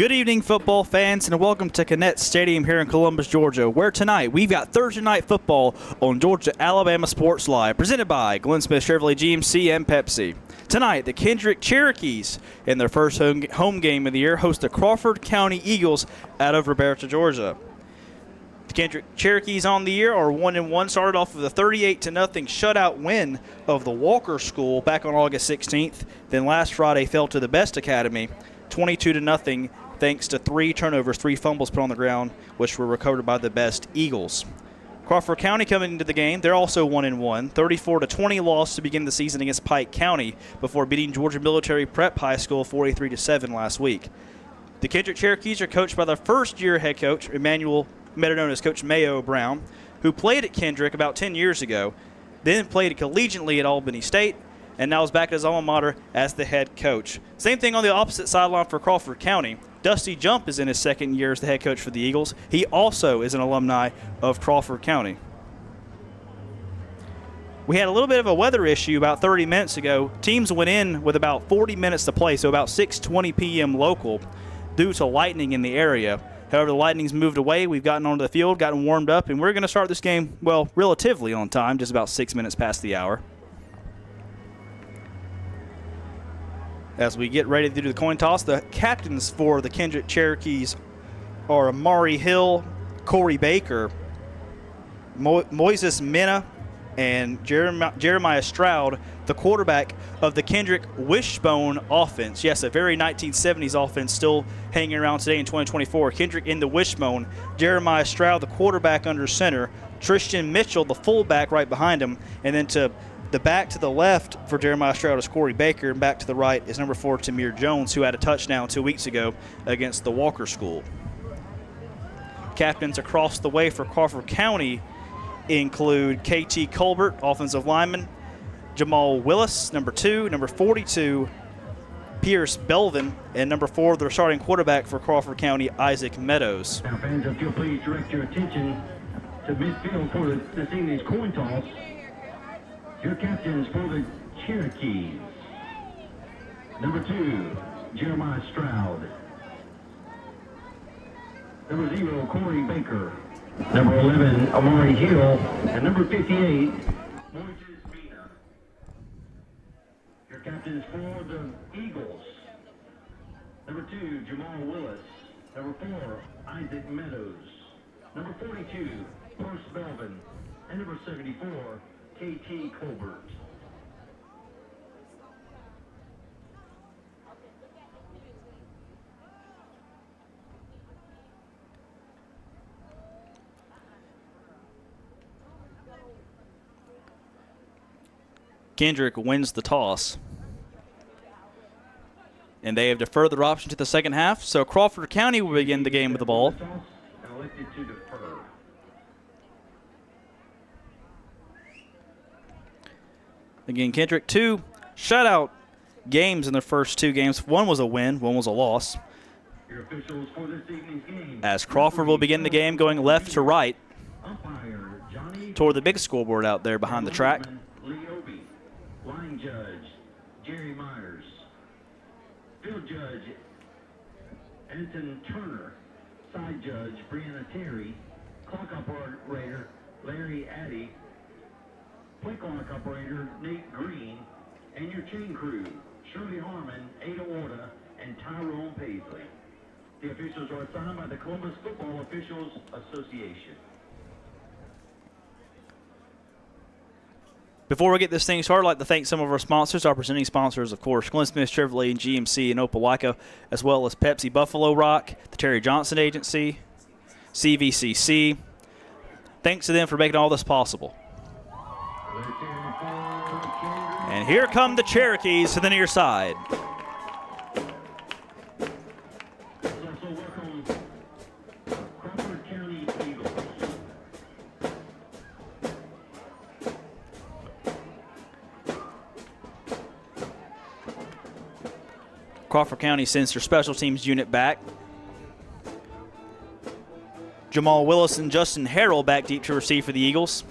Good evening, football fans, and welcome to Connect Stadium here in Columbus, Georgia, where tonight we've got Thursday Night Football on Georgia-Alabama Sports Live, presented by Glenn Smith Chevrolet GMC and Pepsi. Tonight, the Kendrick Cherokees, in their first home game of the year, host the Crawford County Eagles out of Roberta, Georgia. The Kendrick Cherokees on the year are 1-1, started off with a 38-0 shutout win of the Walker School back on August 16th. Then last Friday fell to the Best Academy, 22-0, thanks to 3 turnovers, 3 fumbles put on the ground, which were recovered by the Best Eagles. Crawford County coming into the game, they're also 1-1, 34-20 loss to begin the season against Pike County before beating Georgia Military Prep High School 43-7 last week. The Kendrick Cherokees are coached by their first-year head coach, Emmanuel, better known as Coach Mayo Brown, who played at Kendrick about 10 years ago, then played collegiately at Albany State, and now is back at his alma mater as the head coach. Same thing on the opposite sideline for Crawford County. Dusty Jump is in his second year as the head coach for the Eagles. He also is an alumni of Crawford County. We had a little bit of a weather issue about 30 minutes ago. Teams went in with about 40 minutes to play, so about 6:20 p.m. local, due to lightning in the area. However, the lightning's moved away. We've gotten onto the field, gotten warmed up, and we're going to start this game, well, relatively on time, just about 6 minutes past the hour. As we get ready to do the coin toss, the captains for the Kendrick Cherokees are Amari Hill, Corey Baker, Moises Mena, and Jeremiah Stroud, the quarterback of the Kendrick Wishbone offense. Yes, a very 1970s offense still hanging around today in 2024. Kendrick in the Wishbone, Jeremiah Stroud, the quarterback under center, Tristan Mitchell, the fullback right behind him, and then to the back to the left for Jeremiah Stroud is Corey Baker, and back to the right is number 4, Tamir Jones, who had a touchdown 2 weeks ago against the Walker School. Captains across the way for Crawford County include KT Colbert, offensive lineman, Jamal Willis, number 2, number 42, Pierce Belvin, and number 4, their starting quarterback for Crawford County, Isaac Meadows. Now, fans, if you'll please direct your attention to midfield for this evening's coin toss. Your captains for the Cherokees. Number 2, Jeremiah Stroud. Number 0, Corey Baker. Number 11, Amari Hill. And number 58, Moises Mena. Your captains for the Eagles. Number 2, Jamal Willis. Number 4, Isaac Meadows. Number 42, Pierce Belvin. And number 74, KT Colbert. Kendrick wins the toss, and they have deferred their option to the second half, so Crawford County will begin the game with the ball. Again, Kendrick, 2 shutout games in their first 2 games. One was a win, one was a loss. As Crawford will begin the game going left to right toward the big scoreboard out there behind the track. Line judge, Jerry Myers. Field judge, Anton Turner. Side judge, Brianna Terry. Clock operator, Larry Addy. Play clock operator, Nate Green, and your chain crew, Shirley Harmon, Ada Orta, and Tyrone Paisley. The officials are assigned by the Columbus Football Officials Association. Before we get this thing started, I'd like to thank some of our sponsors. Our presenting sponsors, of course, Glenn Smith Chevrolet and GMC in Opelika, as well as Pepsi Buffalo Rock, the Terry Johnson Agency, CVCC. Thanks to them for making all this possible. And here come the Cherokees to the near side. Crawford County sends their special teams unit back. Jamal Willis and Justin Harrell back deep to receive for the Eagles.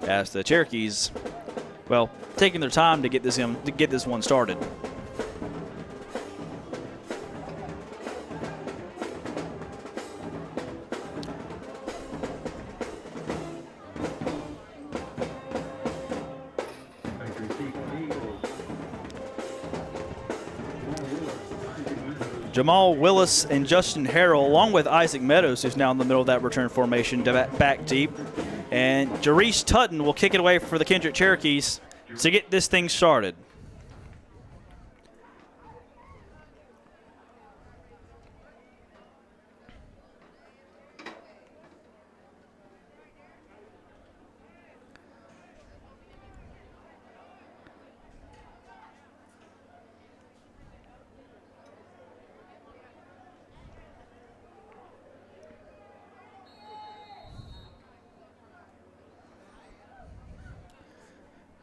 As the Cherokees, well, taking their time to get this one started. Jamal Willis and Justin Harrell, along with Isaac Meadows, who's now in the middle of that return formation, back deep. And Jarice Tutton will kick it away for the Kendrick Cherokees to get this thing started.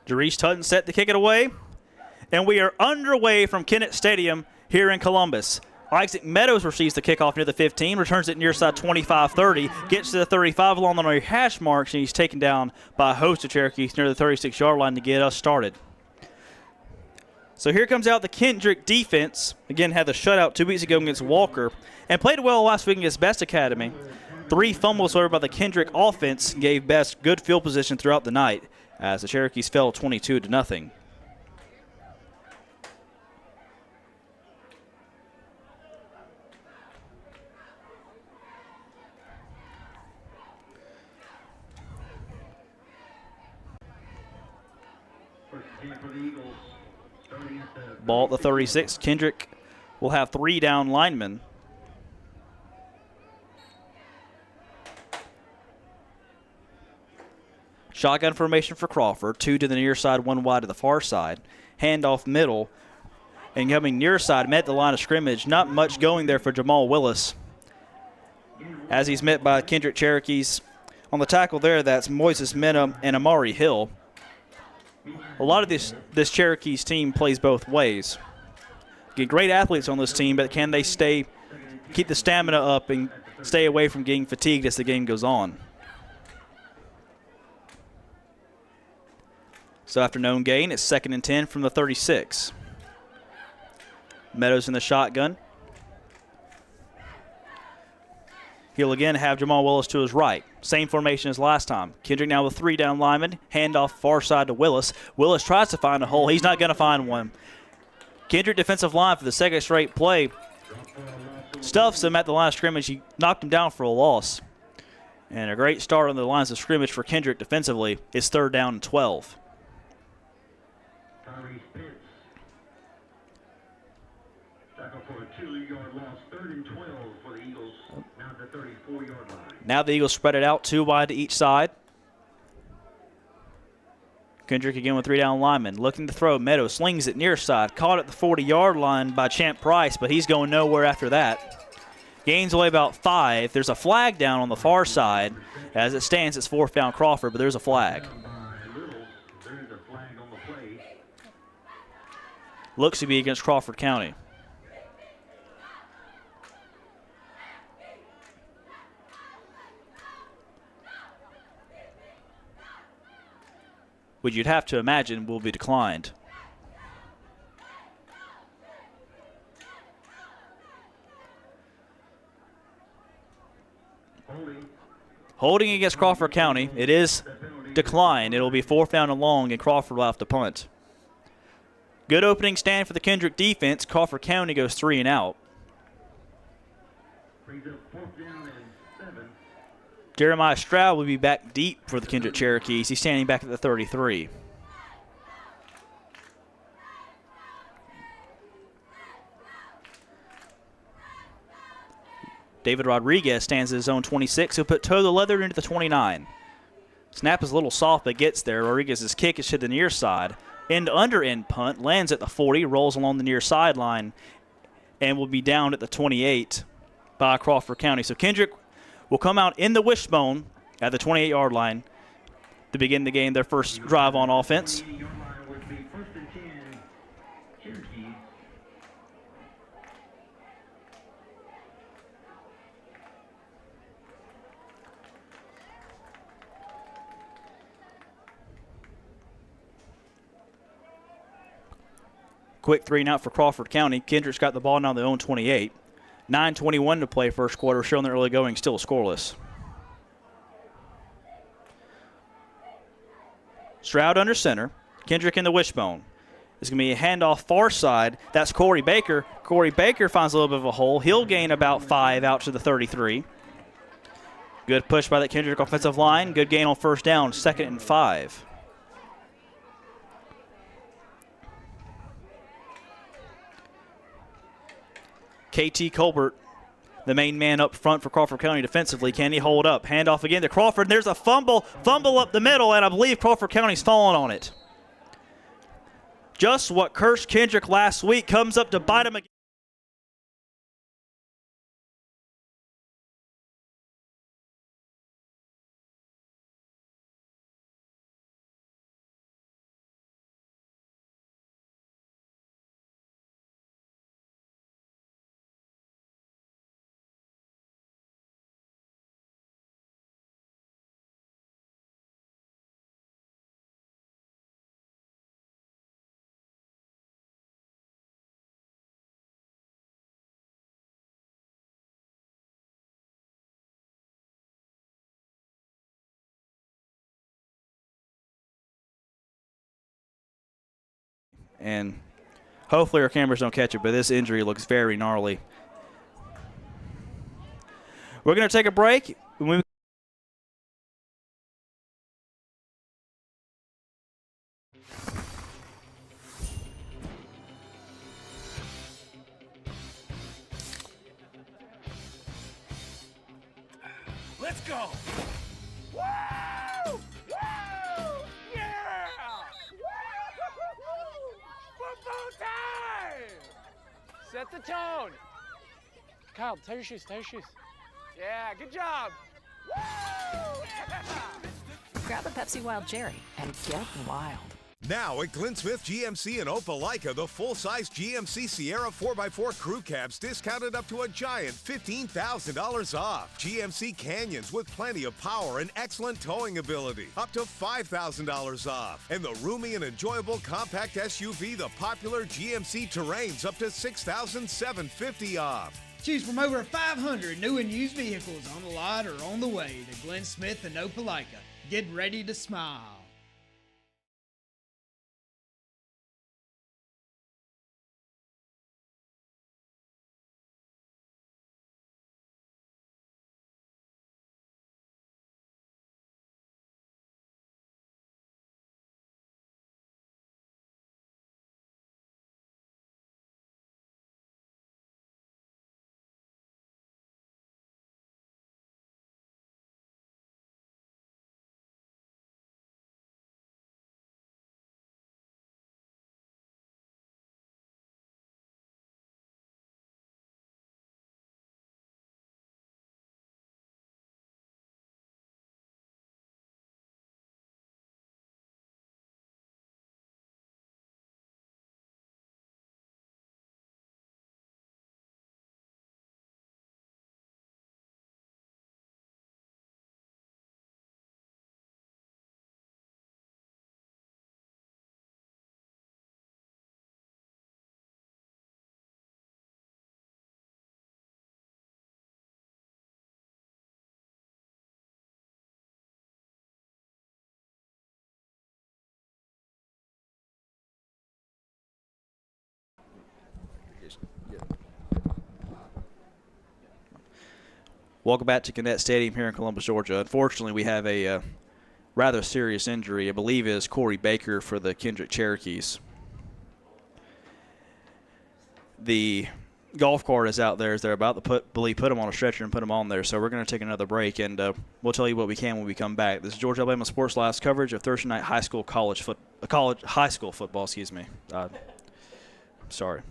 Jarice Tutton set to kick it away, and we are underway from Kennett Stadium here in Columbus. Isaac Meadows receives the kickoff near the 15, returns it near side 25-30, gets to the 35 along the near hash marks, and he's taken down by a host of Cherokees near the 36-yard line to get us started. So here comes out the Kendrick defense. Again, had the shutout 2 weeks ago against Walker, and played well last week against Best Academy. 3 fumbles over by the Kendrick offense gave Best good field position throughout the night, as the Cherokees fell 22-0. Ball at the 36. Kendrick will have 3 down linemen. Shotgun formation for Crawford. 2 to the near side, 1 wide to the far side. Handoff middle. And coming near side, met the line of scrimmage. Not much going there for Jamal Willis, as he's met by Kendrick Cherokees. On the tackle there, that's Moises Mena and Amari Hill. A lot of this Cherokees team plays both ways. Get great athletes on this team, but can they keep the stamina up and stay away from getting fatigued as the game goes on? So after known gain, it's 2nd and 10 from the 36. Meadows in the shotgun. He'll again have Jamal Willis to his right. Same formation as last time. Kendrick now with 3 down linemen. Handoff far side to Willis. Willis tries to find a hole. He's not going to find one. Kendrick defensive line for the second straight play stuffs him at the line of scrimmage. He knocked him down for a loss. And a great start on the lines of scrimmage for Kendrick defensively. It's 3rd down and 12. Now the Eagles spread it out 2 wide to each side. Kendrick again with 3 down linemen. Looking to throw. Meadows slings it near side. Caught at the 40-yard line by Champ Price, but he's going nowhere after that. Gains away about 5. There's a flag down on the far side. As it stands, it's 4th down Crawford, but there's a flag. Looks to be against Crawford County. Which you'd have to imagine will be declined. Holding against Crawford County. It is declined. It will be 4th down and long, and Crawford will have to punt. Good opening stand for the Kendrick defense. Crawford County goes 3 and out. Jeremiah Stroud will be back deep for the Kendrick Cherokees. He's standing back at the 33. David Rodriguez stands at his own 26. He'll put toe the leather into the 29. Snap is a little soft, but gets there. Rodriguez's kick is to the near side. End-under-end punt, lands at the 40, rolls along the near sideline, and will be down at the 28 by Crawford County. So Kendrick will come out in the wishbone at the 28-yard line to begin the game, their first drive on offense. Quick 3 and out for Crawford County. Kendrick's got the ball now on their own 28. 9:21 to play first quarter, showing the early going, still scoreless. Stroud under center. Kendrick in the wishbone. It's going to be a handoff far side. That's Corey Baker. Corey Baker finds a little bit of a hole. He'll gain about 5 out to the 33. Good push by that Kendrick offensive line. Good gain on first down, 2nd and 5. KT Colbert, the main man up front for Crawford County defensively. Can he hold up? Handoff again to Crawford. There's a fumble up the middle, and I believe Crawford County's fallen on it. Just what cursed Kendrick last week comes up to bite him again. And hopefully our cameras don't catch it, but this injury looks very gnarly. We're going to take a break. When we Let's go! Woo! Woo! Yeah! Football time! Set the tone. Kyle, tie your shoes, tie your shoes. Yeah, good job. Woo! Yeah! Grab a Pepsi Wild Cherry and get wild. Now at Glenn Smith GMC in Opelika, the full-size GMC Sierra 4x4 crew cabs discounted up to a giant $15,000 off. GMC Canyons with plenty of power and excellent towing ability, up to $5,000 off. And the roomy and enjoyable compact SUV, the popular GMC Terrains, up to $6,750 off. Choose from over 500 new and used vehicles on the lot or on the way to Glenn Smith and Opelika. Get ready to smile. Welcome back to Gannett Stadium here in Columbus, Georgia. Unfortunately, we have a rather serious injury. I believe it is Corey Baker for the Kendrick Cherokees. The golf cart is out there as they're about to put him on a stretcher and put him on there. So we're going to take another break, and we'll tell you what we can when we come back. This is Georgia Alabama Sports Live's coverage of Thursday night high school football. Excuse me. Sorry.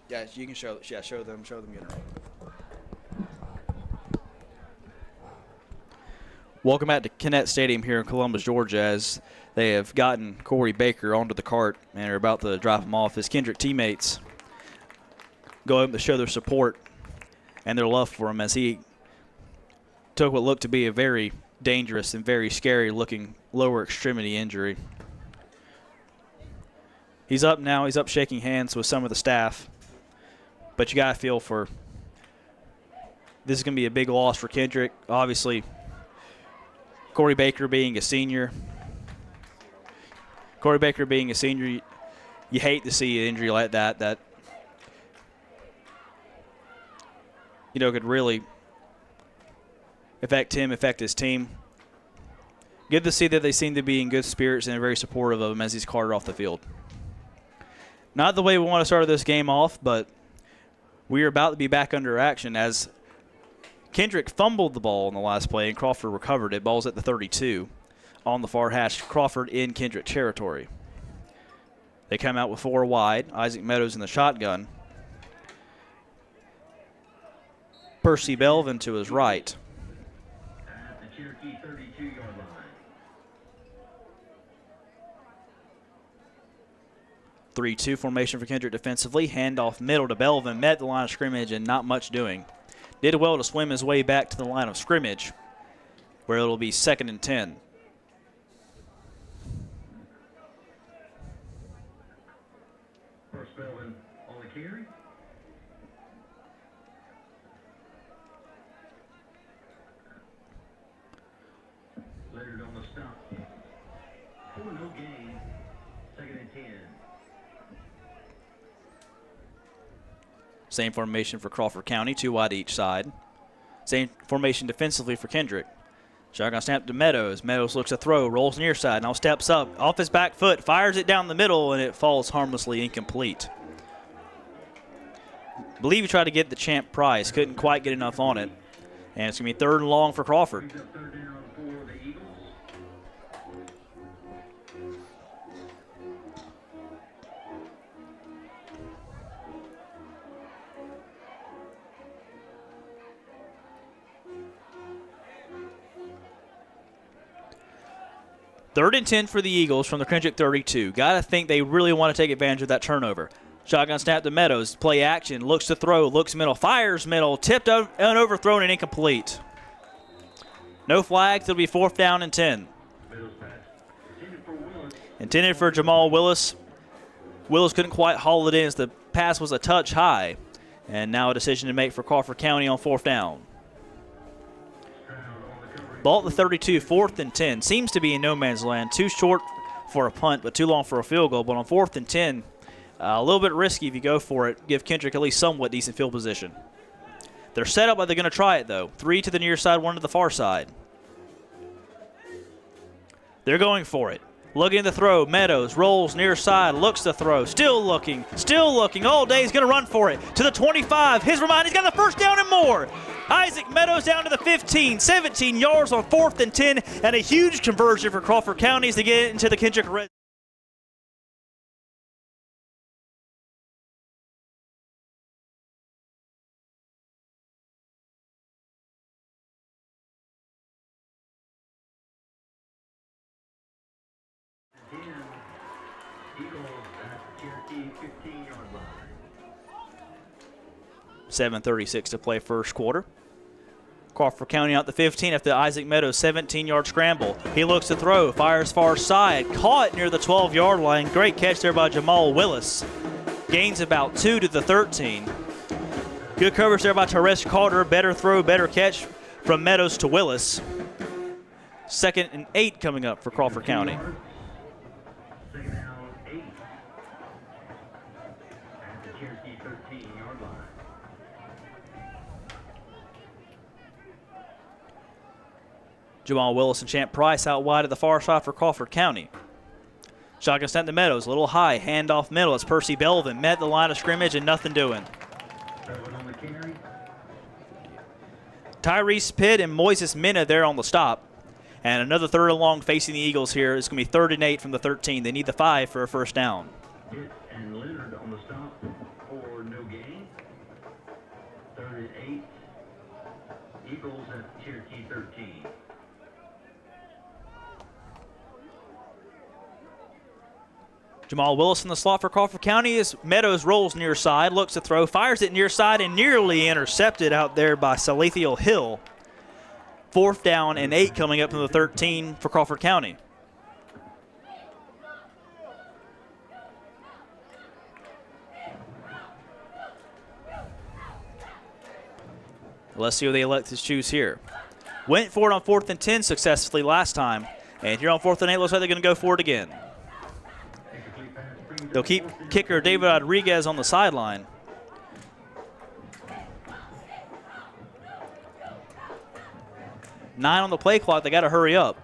Yeah, you can show. Yeah, show them getting ready. Welcome back to Kennett Stadium here in Columbus, Georgia, as they have gotten Corey Baker onto the cart and are about to drop him off. His Kendrick teammates go up to show their support and their love for him as he took what looked to be a very dangerous and very scary-looking lower extremity injury. He's up now. He's up shaking hands with some of the staff. But you got to feel for this is going to be a big loss for Kendrick. Obviously, Corey Baker being a senior. You hate to see an injury like that could really affect him, affect his team. Good to see that they seem to be in good spirits and are very supportive of him as he's carted off the field. Not the way we want to start this game off, but we are about to be back under action as Kendrick fumbled the ball in the last play and Crawford recovered it. Ball's at the 32 on the far hash. Crawford in Kendrick territory. They come out with 4 wide. Isaac Meadows in the shotgun. Percy Belvin to his right. At the Cherokee 32-yard line. 3-2 formation for Kendrick defensively. Handoff middle to Belvin. Met the line of scrimmage and not much doing. Did well to swim his way back to the line of scrimmage where it'll be 2nd and 10. First Belvin on the carry. Leonard on the stop. No gain. 2nd and 10. Same formation for Crawford County, 2 wide each side. Same formation defensively for Kendrick. Shotgun snap to Meadows. Meadows looks to throw, rolls near side, now steps up, off his back foot, fires it down the middle, and it falls harmlessly incomplete. Believe he tried to get the champ prize, couldn't quite get enough on it. And it's going to be 3rd and long for Crawford. Third down for the Eagles. Third and 10 for the Eagles from the Kendrick 32. Got to think they really want to take advantage of that turnover. Shotgun snap to Meadows. Play action. Looks to throw. Looks middle. Fires middle. Tipped, overthrown, and incomplete. No flags. It'll be 4th down and 10. Intended for Jamal Willis. Willis couldn't quite haul it in as the pass was a touch high. And now a decision to make for Crawford County on 4th down. Ball at the 32, 4th and 10. Seems to be in no man's land. Too short for a punt, but too long for a field goal. But on 4th and 10, a little bit risky if you go for it. Give Kendrick at least somewhat decent field position. They're set up, but they're going to try it, though. 3 to the near side, 1 to the far side. They're going for it. Looking to throw. Meadows rolls near side, looks to throw. Still looking. All day. He's going to run for it. To the 25. His remind. He's got the 1st down and more. Isaac Meadows down to the 15, 17 yards on 4th and 10, and a huge conversion for Crawford County to get into the Kendrick red. Eagles at Cherokee 15-yard line. 7:36 to play first quarter. Crawford County out the 15 after Isaac Meadows' 17-yard scramble. He looks to throw, fires far side, caught near the 12-yard line. Great catch there by Jamal Willis. Gains about 2 to the 13. Good coverage there by Teresh Carter. Better throw, better catch from Meadows to Willis. 2nd and 8 coming up for Crawford County. 2nd down, 8. At the Cherokee 13-yard line. Jamal Willis and Champ Price out wide at the far side for Crawford County. Shotgun snap to Meadows, a little high, handoff middle. It's Percy Belvin, met the line of scrimmage and nothing doing. On the carry. Tyrese Pitt and Moises Minna there on the stop. And another 3rd and long facing the Eagles here. It's going to be 3rd and 8 from the 13. They need the 5 for a 1st down. Pitt and Leonard on the stop for no gain. Eagles at Cherokee 13. Jamal Willis in the slot for Crawford County as Meadows rolls near side, looks to throw, fires it near side, and nearly intercepted out there by Salethiel Hill. 4th down and 8 coming up from the 13 for Crawford County. Let's see what they elect to choose here. Went for it on 4th and 10 successfully last time. And here on 4th and 8, looks like they're going to go for it again. They'll keep kicker David Rodriguez on the sideline. Nine on the play clock. They got to hurry up.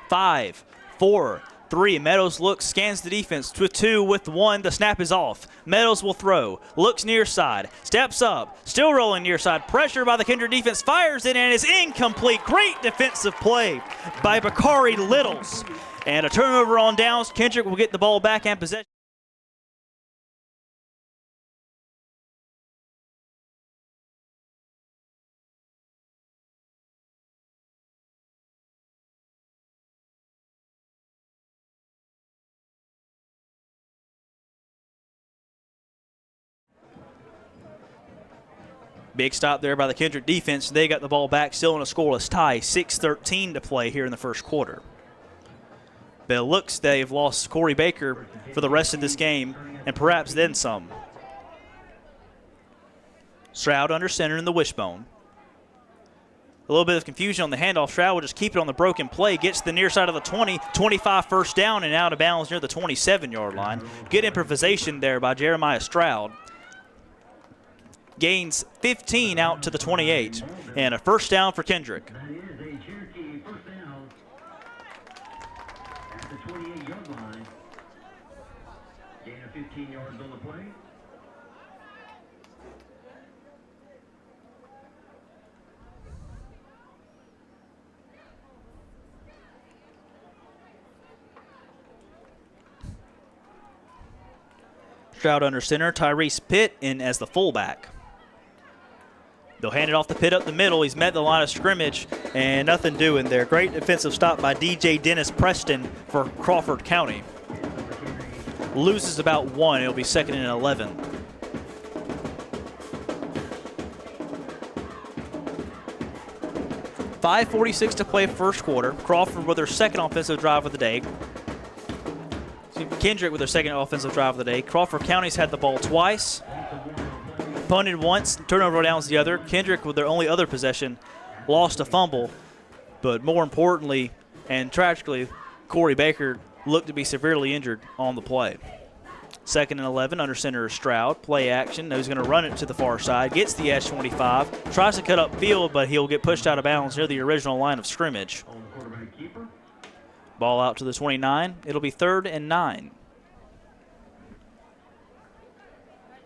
5, 4, 3. Meadows looks, scans the defense. 2 with 1. The snap is off. Meadows will throw. Looks near side. Steps up. Still rolling near side. Pressure by the Kendrick defense. Fires it and is incomplete. Great defensive play by Bakari Littles. And a turnover on downs. Kendrick will get the ball back and possession. Big stop there by the Kendrick defense. They got the ball back, still in a scoreless tie. 6:13 to play here in the first quarter. But it looks they've lost Corey Baker for the rest of this game, and perhaps then some. Stroud under center in the wishbone. A little bit of confusion on the handoff. Stroud will just keep it on the broken play. Gets to the near side of the 20, 25 first down, and out of bounds near the 27-yard line. Good improvisation there by Jeremiah Stroud. Gains 15 out to the 28, and a first down for Kendrick. That is a Cherokee first down at the 28-yard line. Gain of 15 yards on the play. Stroud under center, Tyrese Pitt in as the fullback. They'll hand it off to Pitt up the middle. He's met the line of scrimmage, and nothing doing there. Great defensive stop by DJ Dennis Preston for Crawford County. Loses about 1. It'll be 2nd and 11. .546 to play first quarter. Crawford with their second offensive drive of the day. Kendrick with their second offensive drive of the day. Crawford County's had the ball twice. Punted once, turnover downs the other. Kendrick with their only other possession lost a fumble. But more importantly and tragically, Corey Baker looked to be severely injured on the play. 2nd and 11, under center is Stroud. Play action, knows he's going to run it to the far side. Gets the S25, tries to cut up field, but he'll get pushed out of bounds near the original line of scrimmage. Ball out to the 29. It'll be 3rd and 9.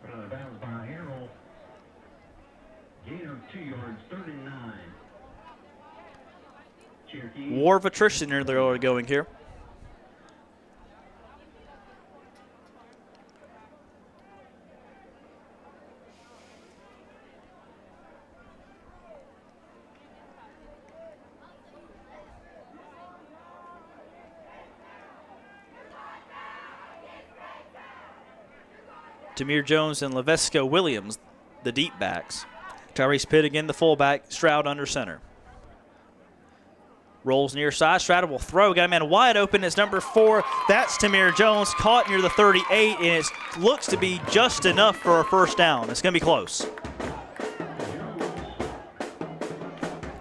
Bounds by Harrell. Gain of 2 yards, 3rd and 9. Cherokee. War of attrition near the early going here. Tamir Jones and Lavesco Williams, the deep backs. Tyrese Pitt again, the fullback. Stroud under center. Rolls near side. Stroud will throw. Got a man wide open. It's number 4. That's Tamir Jones, caught near the 38, and it looks to be just enough for a first down. It's going to be close.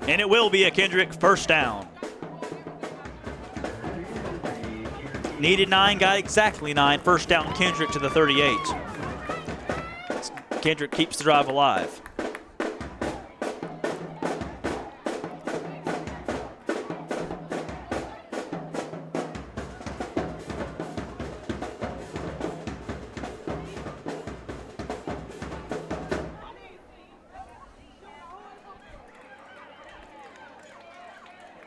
And it will be a Kendrick first down. Needed 9, got exactly 9. First down, Kendrick to the 38. Kendrick keeps the drive alive.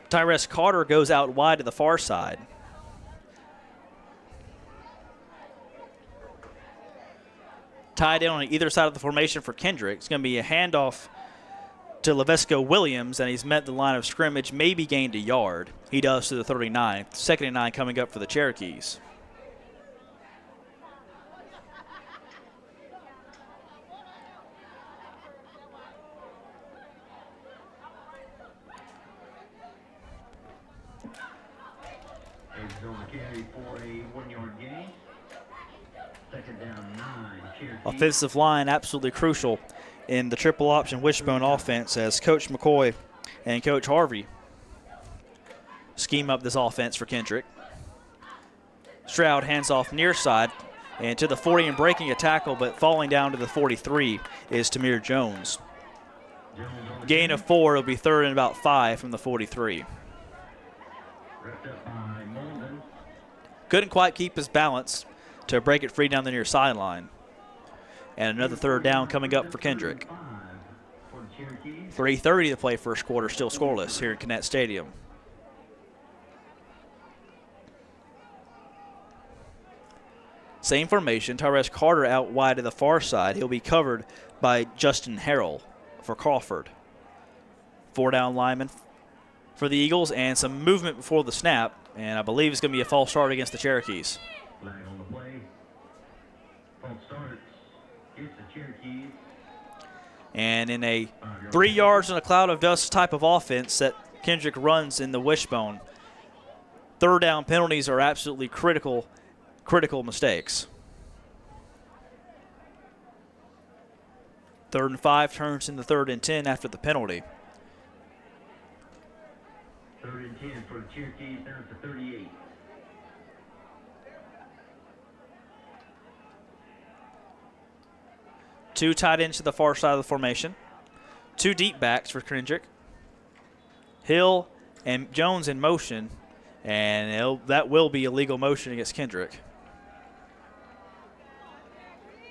Tyrese Carter goes out wide to the far side. Tied in on either side of the formation for Kendrick. It's going to be a handoff to Lavesco Williams, and he's met the line of scrimmage, maybe gained a yard. He does to the 39. 2nd and 9 coming up for the Cherokees. Arizona carry for a 1-yard gain. 2nd down 9. Cherokee. Offensive line absolutely crucial in the triple option wishbone offense as Coach McCoy and Coach Harvey scheme up this offense for Kendrick. Stroud hands off near side and to the 40 and breaking a tackle, but falling down to the 43 is Tamir Jones. Gain of 4, it'll be 3rd and about 5 from the 43. Wrapped up by Molden. Couldn't quite keep his balance to break it free down the near sideline. And another 3rd down coming up for Kendrick. 3:30 to play first quarter, still scoreless here at Connect Stadium. Same formation, Tyrese Carter out wide to the far side. He'll be covered by Justin Harrell for Crawford. 4-down lineman for the Eagles and some movement before the snap, and I believe it's going to be a false start against the Cherokees. Flag on the play. False start. It's the Cherokees. And in a 3 yards in a cloud of dust type of offense that Kendrick runs in the wishbone, 3rd down penalties are absolutely critical mistakes. 3rd and 5 turns into 3rd and 10 after the penalty. 3rd and 10 for the Cherokees down to 38. Two tight ends to the far side of the formation. 2 deep backs for Kendrick. Hill and Jones in motion, and that will be illegal motion against Kendrick.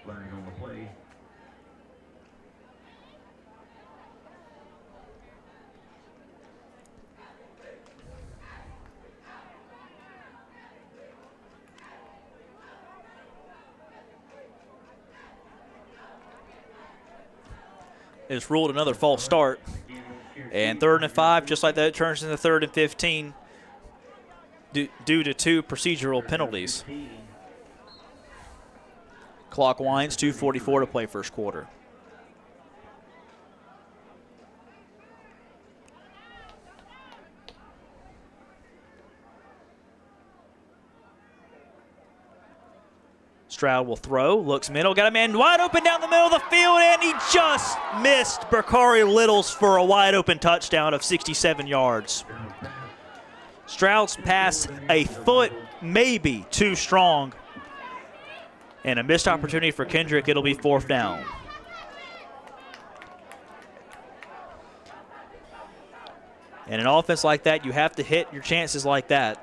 Flag on the play. It's ruled another false start. And 3rd and 5, just like that, it turns into 3rd and 15 due to 2 procedural penalties. Clock winds, 2:44 to play first quarter. Stroud will throw, looks middle, got a man wide open down the middle of the field, and he just missed Bakari Littles for a wide open touchdown of 67 yards. Stroud's pass a foot, maybe too strong, and a missed opportunity for Kendrick. It'll be 4th down. In an offense like that, you have to hit your chances like that.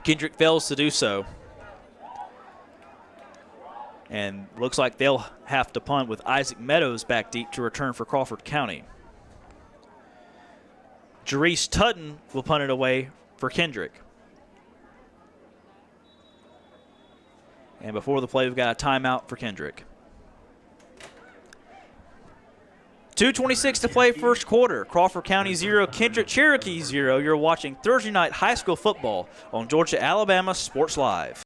Kendrick fails to do so. And looks like they'll have to punt with Isaac Meadows back deep to return for Crawford County. Jerice Tutton will punt it away for Kendrick. And before the play, we've got a timeout for Kendrick. 2:26 to play first quarter. Crawford County 0, Kendrick Cherokee 0. You're watching Thursday night high school football on Georgia-Alabama Sports Live.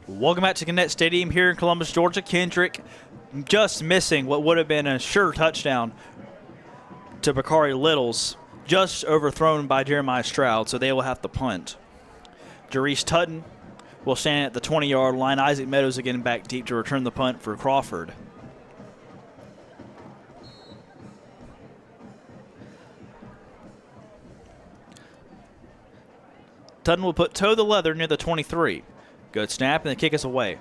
Welcome back to Gannett Stadium here in Columbus, Georgia. Kendrick just missing what would have been a sure touchdown to Bakari Littles, just overthrown by Jeremiah Stroud, so they will have to punt. Jarice Tutton will stand at the 20-yard line. Isaac Meadows again back deep to return the punt for Crawford. Tutton will put toe the leather near the 23. Good snap, and the kick is away.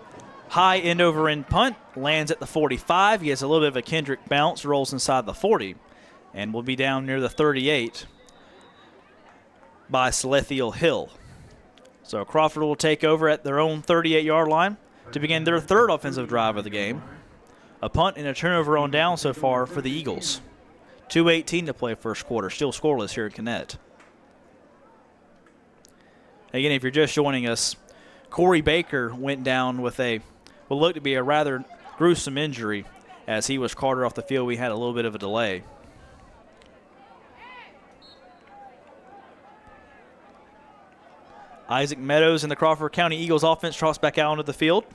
High end over end punt, lands at the 45. He has a little bit of a Kendrick bounce, rolls inside the 40, and will be down near the 38 by Salethiel Hill. So Crawford will take over at their own 38-yard line to begin their third offensive drive of the game. A punt and a turnover on down so far for the Eagles. 2:18 to play first quarter, still scoreless here at Gannett. Again, if you're just joining us, Corey Baker went down with what looked to be a rather gruesome injury as he was carted off the field. We had a little bit of a delay. Isaac Meadows and the Crawford County Eagles offense trots back out onto the field.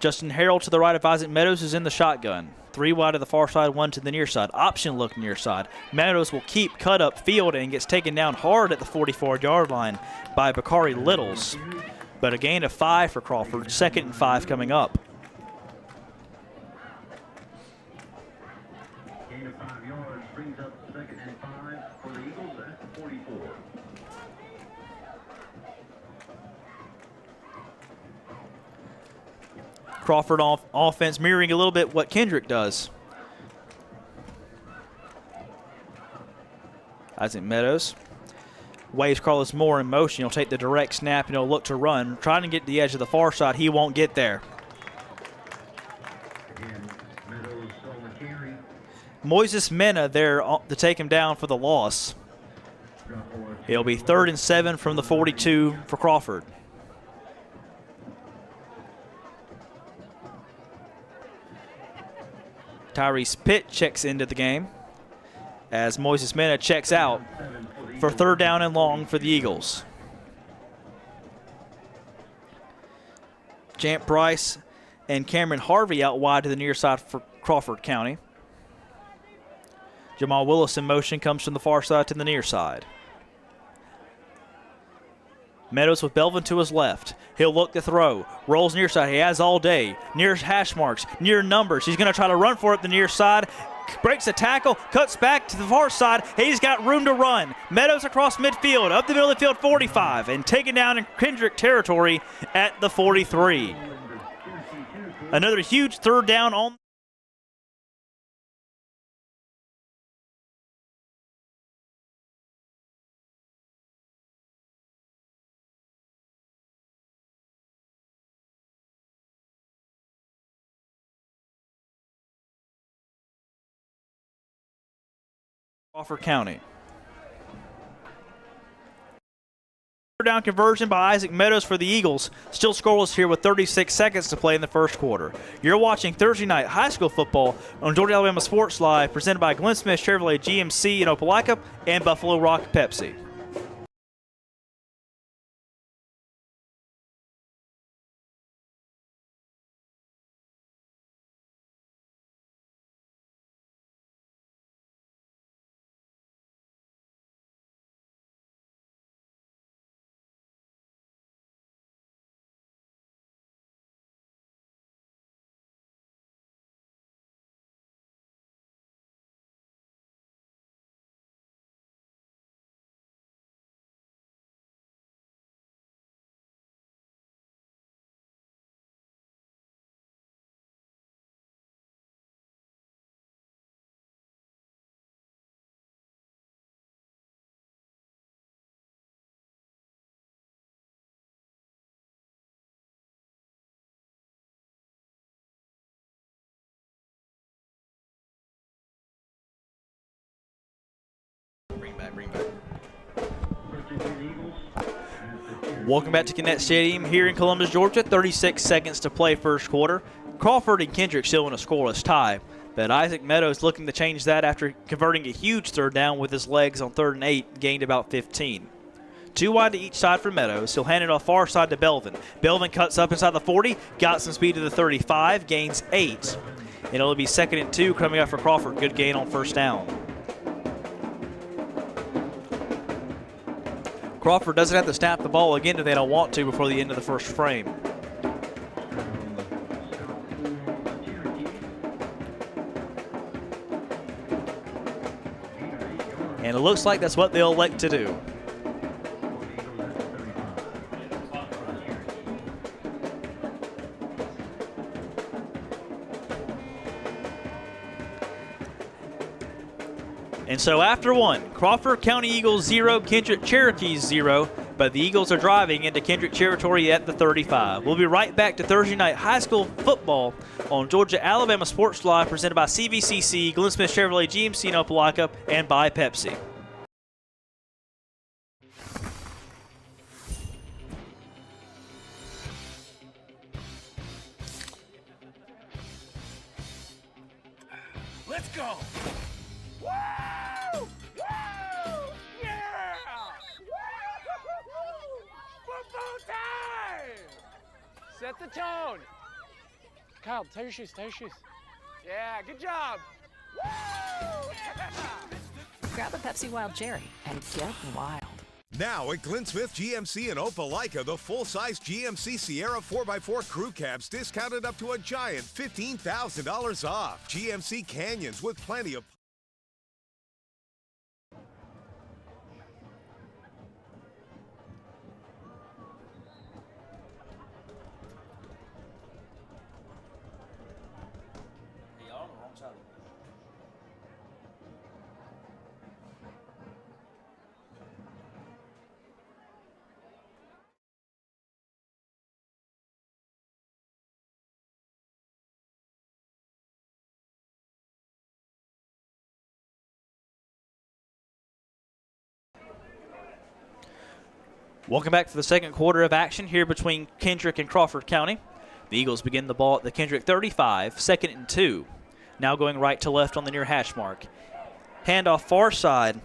Justin Harrell to the right of Isaac Meadows is in the shotgun. 3 wide to the far side, 1 to the near side. Option look near side. Meadows will keep cut up field and gets taken down hard at the 44-yard line by Bakari Littles. But a gain of 5 for Crawford. 2nd and 5 coming up. Gain of 5 yards brings up 2nd and 5 for the Eagles at the 44. Crawford offense mirroring a little bit what Kendrick does. Isaac Meadows waves Carlos Moore in motion. He'll take the direct snap and he'll look to run. Trying to get to the edge of the far side. He won't get there. Again, Meadows on the carry. Moises Mena there to take him down for the loss. It'll be 3rd and 7 from the 42 for Crawford. Tyrese Pitt checks into the game as Moises Mena checks out for 3rd down and long for the Eagles. Jamp Bryce and Cameron Harvey out wide to the near side for Crawford County. Jamal Willis in motion comes from the far side to the near side. Meadows with Belvin to his left. He'll look to throw. Rolls near side. He has all day. Near hash marks. Near numbers. He's going to try to run for it the near side. Breaks a tackle. Cuts back to the far side. He's got room to run. Meadows across midfield. Up the middle of the field, 45. And taken down in Kendrick territory at the 43. Another huge 3rd down on Crawford County. Down conversion by Isaac Meadows for the Eagles. Still scoreless here with 36 seconds to play in the first quarter. You're watching Thursday night high school football on Georgia Alabama Sports Live, presented by Glenn Smith Chevrolet GMC in Opelika and Buffalo Rock Pepsi. Bring back. Welcome back to Gannett Stadium here in Columbus, Georgia. 36 seconds to play first quarter. Crawford and Kendrick still in a scoreless tie, but Isaac Meadows looking to change that after converting a huge 3rd down with his legs on 3rd and 8, gained about 15. 2 wide to each side for Meadows. He'll hand it off far side to Belvin. Belvin cuts up inside the 40, got some speed to the 35, gains 8. It'll be 2nd and 2 coming up for Crawford. Good gain on first down. Crawford doesn't have to snap the ball again if they don't want to before the end of the first frame. And it looks like that's what they'll elect to do. And so after one, Crawford County Eagles 0, Kendrick Cherokees 0, but the Eagles are driving into Kendrick territory at the 35. We'll be right back to Thursday night high school football on Georgia-Alabama Sports Live, presented by CVCC, Glenn Smith Chevrolet GMC in Opelika, and by Pepsi. Let's go! Woo! Woo! Yeah! Football time! Set the tone. Kyle, tie your shoes, tie your shoes. Yeah, good job. Woo! Yeah! Grab a Pepsi Wild Cherry and get wild. Now at Glenn Smith GMC in Opelika, the full-size GMC Sierra 4x4 crew cabs discounted up to a giant $15,000 off. GMC Canyons with plenty of... Welcome back to the second quarter of action here between Kendrick and Crawford County. The Eagles begin the ball at the Kendrick 35, 2nd and 2. Now going right to left on the near hash mark. Handoff far side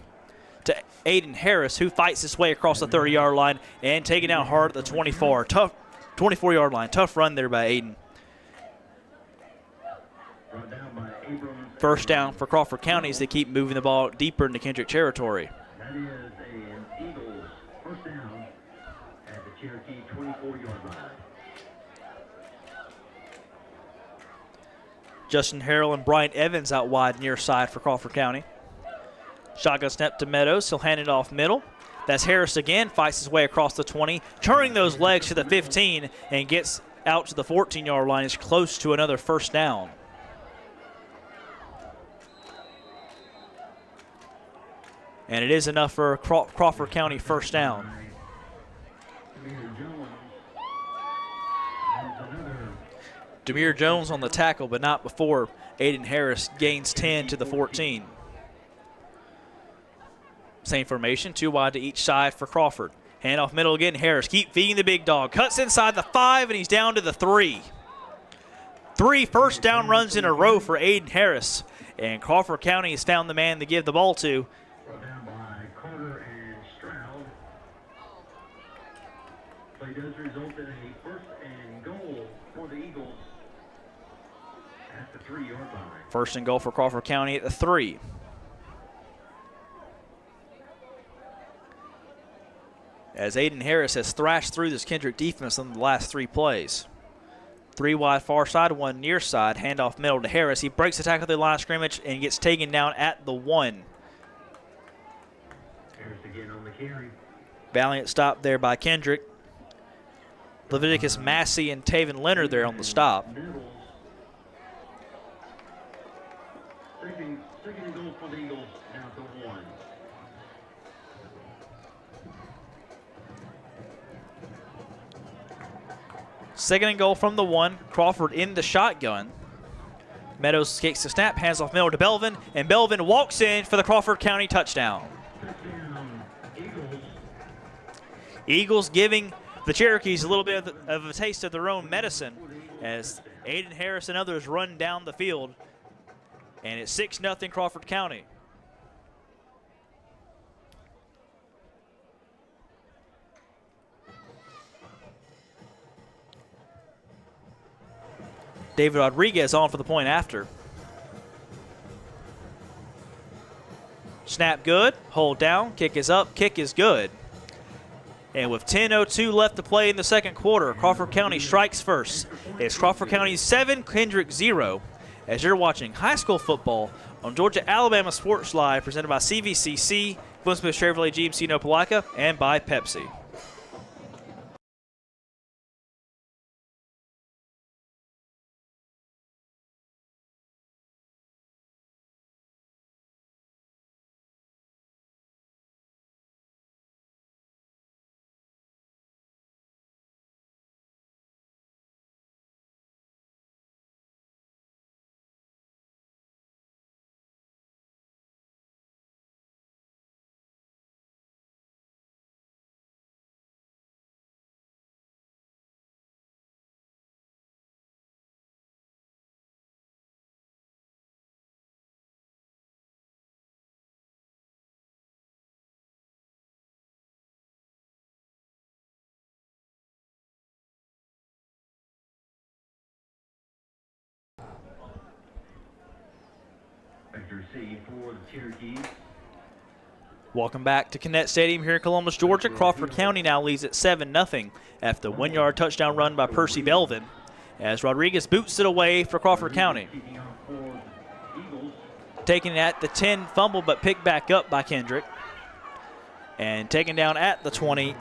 to Aiden Harris, who fights his way across the 30-yard line and taken out hard at the 24-yard line. Tough run there by Aiden. First down for Crawford County as they keep moving the ball deeper into Kendrick territory. That is an Eagles first down at the Cherokee 24-yard line. Justin Harrell and Brian Evans out wide near side for Crawford County. Shotgun snap to Meadows. He'll hand it off middle. That's Harris again, fights his way across the 20, turning those legs to the 15 and gets out to the 14-yard line. Is close to another first down. And it is enough for Crawford County first down. Demir Jones on the tackle, but not before Aiden Harris gains 10 to the 14. Same formation, 2 wide to each side for Crawford. Hand off middle again, Harris. Keep feeding the big dog. Cuts inside the 5, and he's down to the 3. 3 first down runs in a row for Aiden Harris. And Crawford County has found the man to give the ball to. Down by Carter and Stroud. Play does result in a first and goal for the Eagles at the 3-yard line. First and goal for Crawford County at the 3. As Aiden Harris has thrashed through this Kendrick defense on the last 3 plays. 3 wide far side, 1 near side. Handoff middle to Harris. He breaks the tackle at the line of scrimmage and gets taken down at the 1. Harris again on the carry. Valiant stop there by Kendrick. Leviticus Massey and Taven Leonard there on the stop. Second and goal for the Eagles down to 1. Second and goal from the 1. Crawford in the shotgun. Meadows kicks the snap, hands off middle to Belvin, and Belvin walks in for the Crawford County touchdown. Eagles giving the Cherokees a little bit of a taste of their own medicine as Aiden Harris and others run down the field. And it's 6-0 Crawford County. David Rodriguez on for the point after. Snap good, hold down, kick is up, kick is good. And with 10:02 left to play in the second quarter, Crawford County strikes first. It's Crawford County 7, Kendrick 0. As you're watching high school football on Georgia-Alabama Sports Live, presented by CVCC, Glenn Smith Chevrolet GMC in Opelika, and by Pepsi. For the Cherokees. Welcome back to Connect Stadium here in Columbus, Georgia. Crawford County now leads at 7-0 after the 1-yard touchdown run by Percy Belvin, as Rodriguez boots it away for Crawford County. Taking it at the 10, fumble, but picked back up by Kendrick. And taken down at the 20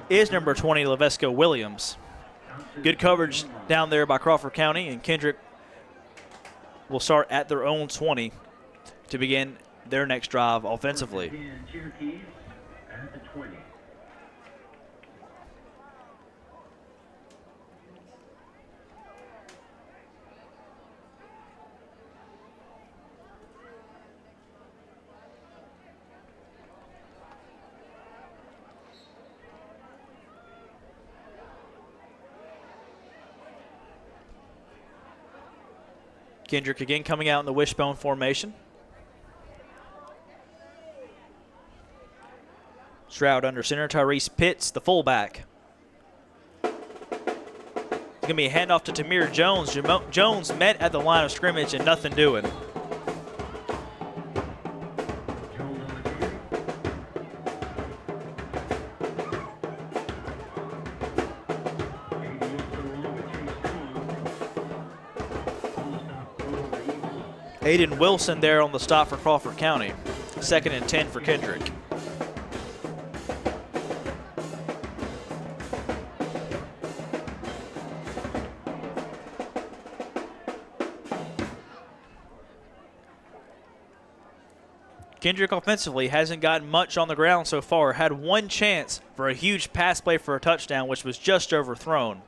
is number 20, Lavesco Williams. Good coverage down there by Crawford County, and Kendrick will start at their own 20 to begin their next drive offensively. Cherokees at the 20. Kendrick again coming out in the wishbone formation. Stroud under center. Tyrese Pitts, the fullback. It's going to be a handoff to Tamir Jones. Jones met at the line of scrimmage and nothing doing. Aiden Wilson there on the stop for Crawford County. 2nd and 10 for Kendrick. Kendrick offensively hasn't gotten much on the ground so far. Had one chance for a huge pass play for a touchdown, which was just overthrown.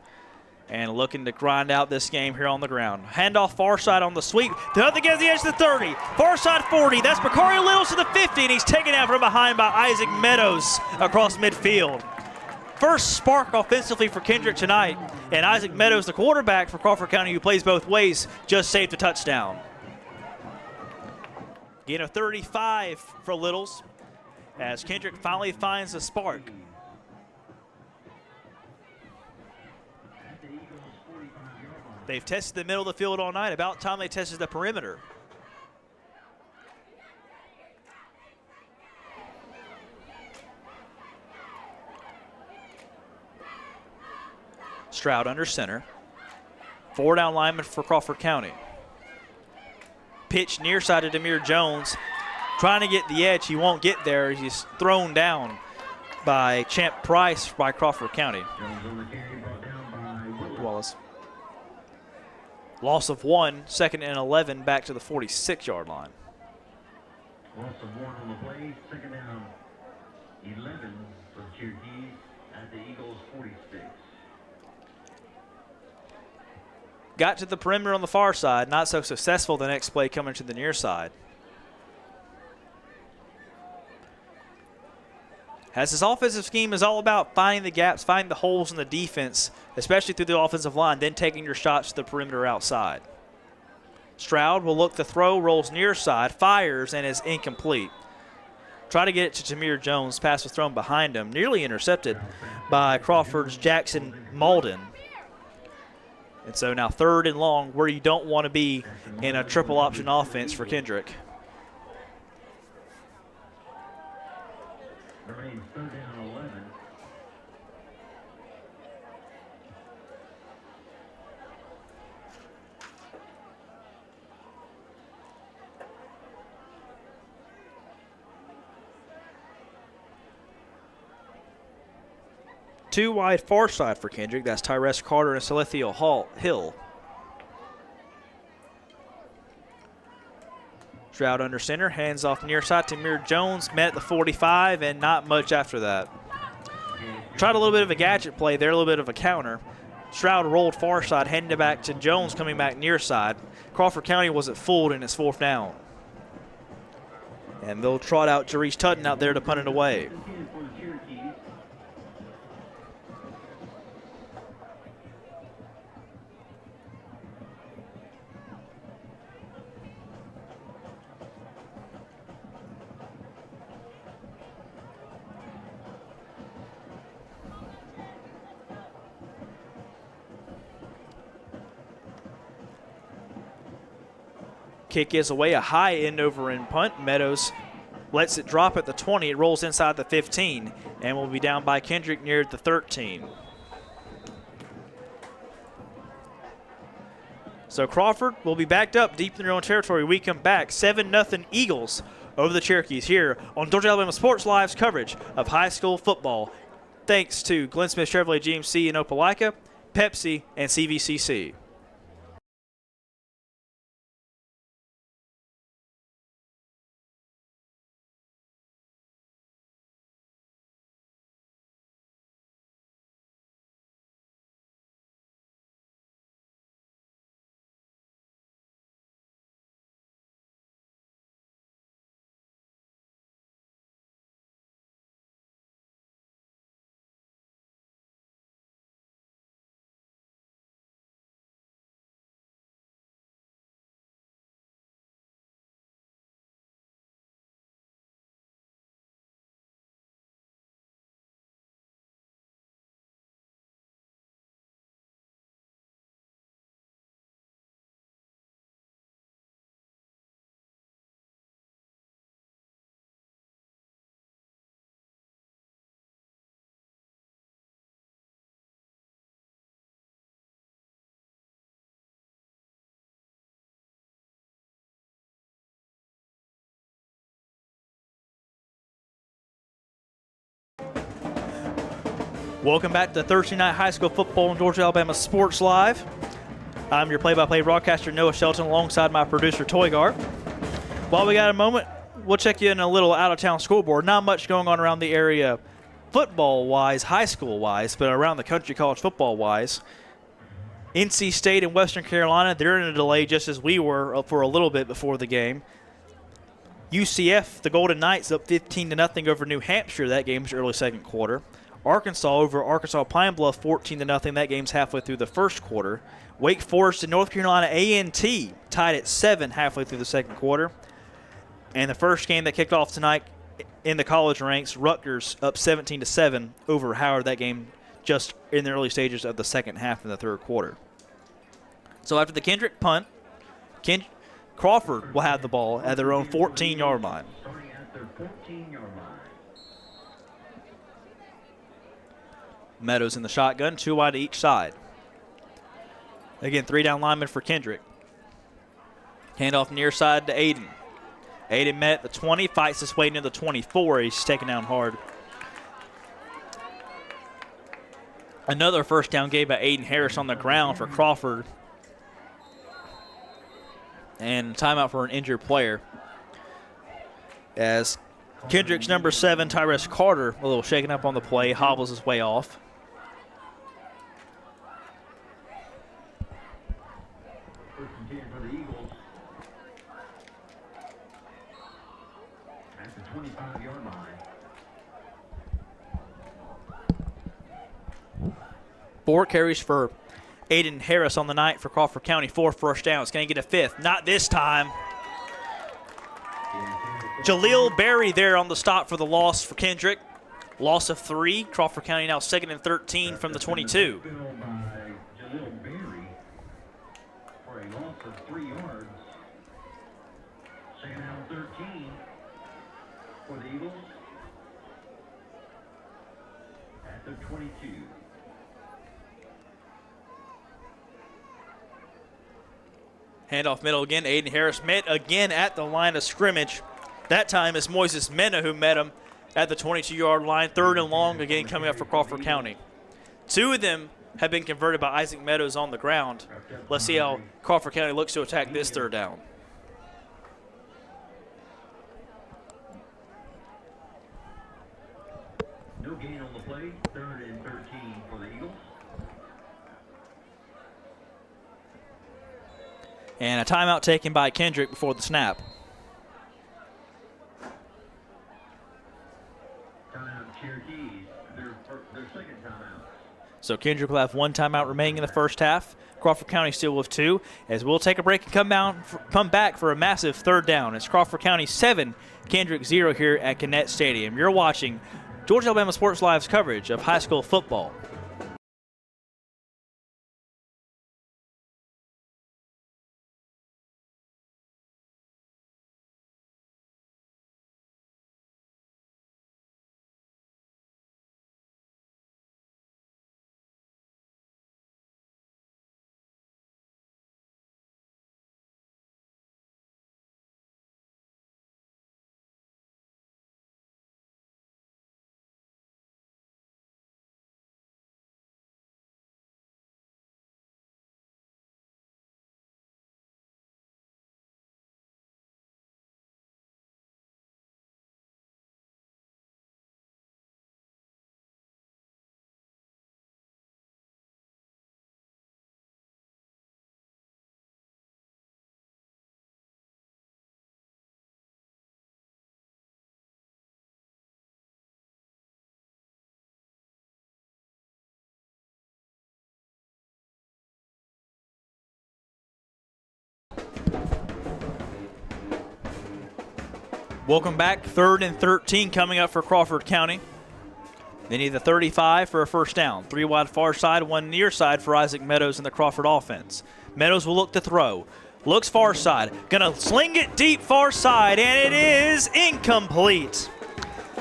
And looking to grind out this game here on the ground. Handoff far side on the sweep. Nothing gets the edge to the 30. Far side 40. That's Macario Littles to the 50, and he's taken out from behind by Isaac Meadows across midfield. First spark offensively for Kendrick tonight. And Isaac Meadows, the quarterback for Crawford County, who plays both ways, just saved a touchdown. Gain of 35 for Littles as Kendrick finally finds the spark. They've tested the middle of the field all night. About time they tested the perimeter. Stroud under center. 4-down lineman for Crawford County. Pitch near side to Demir Jones. Trying to get the edge. He won't get there. He's thrown down by Champ Price by Crawford County. Wallace. Loss of 1, 2nd and 11, back to the 46-yard line. Loss of 1 on the play, 2nd down, 11 for the Cherokees at the Eagles 46. Got to the perimeter on the far side, not so successful the next play coming to the near side. As this offensive scheme is all about finding the gaps, finding the holes in the defense, especially through the offensive line, then taking your shots to the perimeter outside. Stroud will look to throw, rolls near side, fires, and is incomplete. Try to get it to Tamir Jones. Pass was thrown behind him, nearly intercepted by Crawford's Jackson Malden. And so now 3rd and long, where you don't want to be in a triple option offense for Kendrick. Remains 3rd down 11. Two wide far side for Kendrick. That's Tyrese Carter and Salethiel Hill. Stroud under center, hands off near side to Mir Jones, met at the 45, and not much after that. Tried a little bit of a gadget play there, a little bit of a counter. Stroud rolled far side, handed it back to Jones, coming back near side. Crawford County wasn't fooled, and it's 4th down. And they'll trot out Jarice Tutton out there to punt it away. Kick is away, a high end over in punt. Meadows lets it drop at the 20. It rolls inside the 15 and will be down by Kendrick near the 13. So Crawford will be backed up deep in their own territory. We come back 7-0 Eagles over the Cherokees here on Georgia Alabama Sports Live's coverage of high school football. Thanks to Glenn Smith Chevrolet GMC in Opelika, Pepsi, and CVCC. Welcome back to Thursday Night High School Football on Georgia Alabama Sports Live. I'm your play-by-play broadcaster, Noah Shelton, alongside my producer, Toygar. While we got a moment, we'll check you in a little out-of-town scoreboard. Not much going on around the area football-wise, high school-wise, but around the country college football-wise. NC State and Western Carolina, they're in a delay just as we were for a little bit before the game. UCF, the Golden Knights, up 15-0 over New Hampshire. That game's early second quarter. Arkansas over Arkansas Pine Bluff 14-0. That game's halfway through the first quarter. Wake Forest and North Carolina A&T tied at 7 halfway through the second quarter. And the first game that kicked off tonight in the college ranks, Rutgers up 17-7 over Howard. That game just in the early stages of the second half in the third quarter. So after the Kendrick punt, Crawford will have the ball at their own 14-yard line. Starting at their 14-yard line. Meadows in the shotgun, 2 wide to each side. Again, 3 down linemen for Kendrick. Handoff near side to Aiden. Aiden met at the 20, fights his way into the 24. He's taken down hard. Another first down gain by Aiden Harris on the ground for Crawford. And timeout for an injured player. As Kendrick's number 7, Tyrese Carter, a little shaken up on the play, hobbles his way off. First and 10 for the Eagles. At the 25-yard line. 4 carries for Aiden Harris on the night for Crawford County. 4 first downs. Can he get a 5th? Not this time. Jaleel Berry there on the stop for the loss for Kendrick. Loss of 3. Crawford County now 2nd and 13 from the 22. for 3 yards. Second down 13 for the Eagles at the 22. Handoff middle again. Aiden Harris met again at the line of scrimmage. That time it's Moises Mena who met him at the 22-yard line. 3rd and long again coming up for Crawford County. 2 of them have been converted by Isaac Meadows on the ground. Let's see how Crawford County looks to attack this 3rd down. No gain on the play. 3rd and 13 for the Eagles. And a timeout taken by Kendrick before the snap. Timeout Cherokees, their second timeout. So Kendrick will have 1 timeout remaining in the first half. Crawford County still with 2, as we'll take a break and come back for a massive 3rd down. It's Crawford County 7, Kendrick 0 here at Gannett Stadium. You're watching Georgia Alabama Sports Live's coverage of high school football. Welcome back. 3rd and 13 coming up for Crawford County. They need the 35 for a first down. 3 wide far side, 1 near side for Isaac Meadows in the Crawford offense. Meadows will look to throw. Looks far side. Gonna sling it deep far side, and it is incomplete.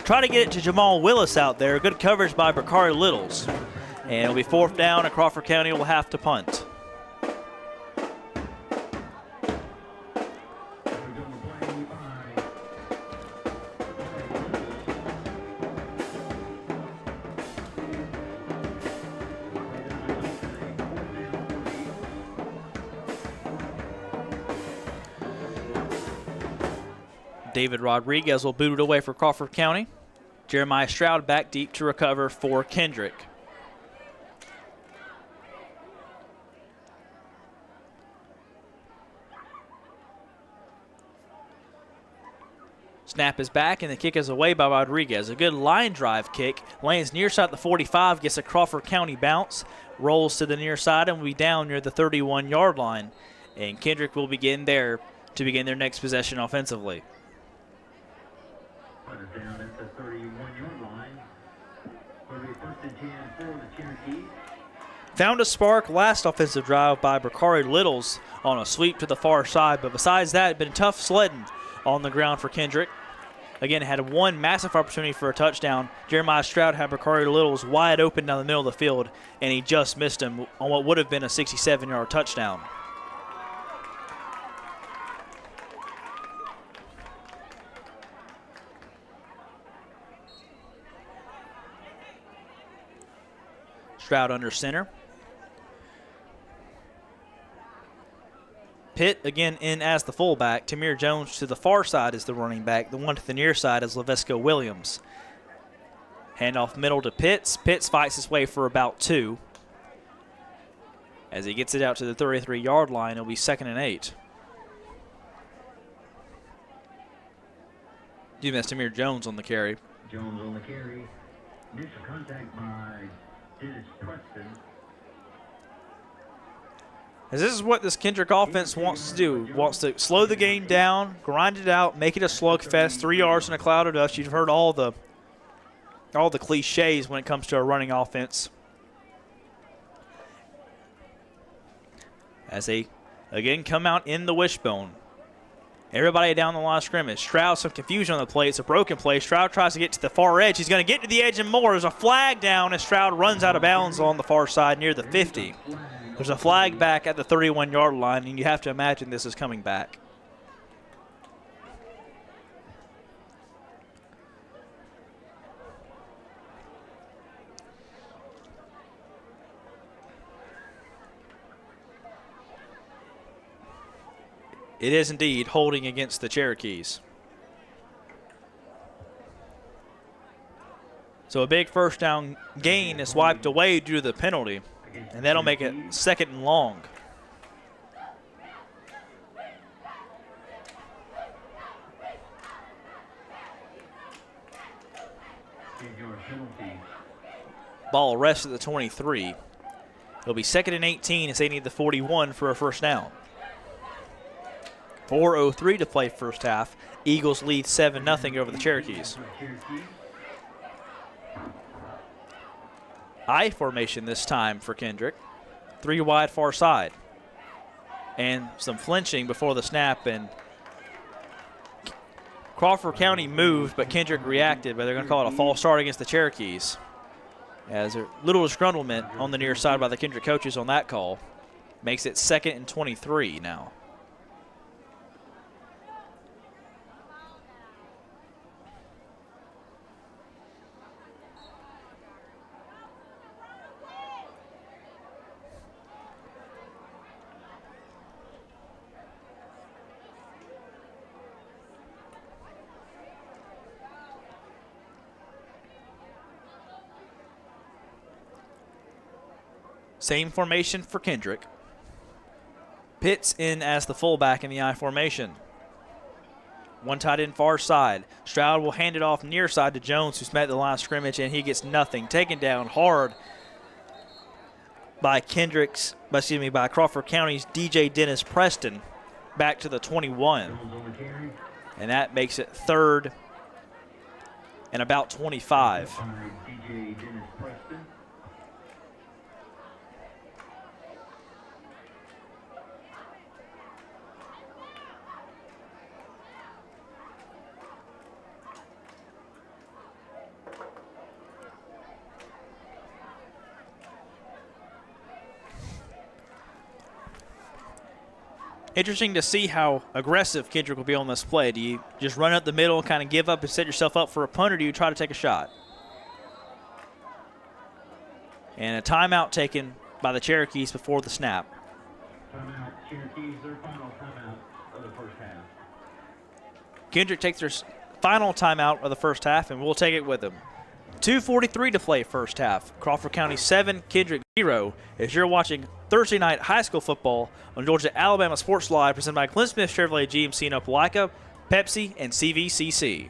Try to get it to Jamal Willis out there. Good coverage by Bakari Littles. And it'll be 4th down, and Crawford County will have to punt. David Rodriguez will boot it away for Crawford County. Jeremiah Stroud back deep to recover for Kendrick. Snap is back, and the kick is away by Rodriguez. A good line drive kick. Lands near side at the 45, gets a Crawford County bounce, rolls to the near side, and will be down near the 31-yard line. And Kendrick will begin there to begin their next possession offensively. Down at the 31-yard line. Will be 1st and 10 for the Cherokees. Found a spark last offensive drive by Bakari Littles on a sweep to the far side, but besides that, been tough sledding on the ground for Kendrick. Again, had 1 massive opportunity for a touchdown. Jeremiah Stroud had Bakari Littles wide open down the middle of the field, and he just missed him on what would have been a 67-yard touchdown. Stroud under center. Pitt again in as the fullback. Tamir Jones to the far side is the running back. The one to the near side is Lavesco Williams. Handoff middle to Pitts. Pitts fights his way for about 2. As he gets it out to the 33-yard line, it'll be 2nd and 8. You missed Tamir Jones on the carry. Jones on the carry. Initial contact by Dennis Preston. As this is what this Kendrick offense wants to do. Wants to slow the game down, grind it out, make it a slugfest, 3 yards in a cloud of dust. You've heard all the cliches when it comes to a running offense. As they again come out in the wishbone. Everybody down the line of scrimmage. Stroud, some confusion on the play. It's a broken play. Stroud tries to get to the far edge. He's going to get to the edge and more. There's a flag down as Stroud runs out of bounds on the far side near the 50. There's a flag back at the 31-yard line, and you have to imagine this is coming back. It is indeed holding against the Cherokees. So a big first down gain is wiped away due to the penalty, and that'll make it 2nd and long. Ball rests at the 23. It'll be 2nd and 18 as they need the 41 for a first down. 4:03 to play first half. Eagles lead 7-0 over the Cherokees. I formation this time for Kendrick. 3 wide far side. And some flinching before the snap, and Crawford County moved, but Kendrick reacted, but they're going to call it a false start against the Cherokees. As a little disgruntlement on the near side by the Kendrick coaches on that call. Makes it 2nd and 23 now. Same formation for Kendrick. Pitts in as the fullback in the I formation. One tight end far side. Stroud will hand it off near side to Jones, who's met the line of scrimmage, and he gets nothing. Taken down hard by by Crawford County's DJ Dennis Preston back to the 21. And that makes it 3rd and about 25. Interesting to see how aggressive Kendrick will be on this play. Do you just run up the middle, kind of give up and set yourself up for a punt, or do you try to take a shot? And a timeout taken by the Cherokees before the snap. Timeout, Cherokees, their final timeout of the first half. Kendrick takes their final timeout of the first half, and we'll take it with them. 2:43 to play first half. Crawford County 7, Kendrick 0. As you're watching Thursday night high school football on Georgia Alabama Sports Live, presented by Glenn Smith Chevrolet GMC in Opelika, Pepsi, and CVCC.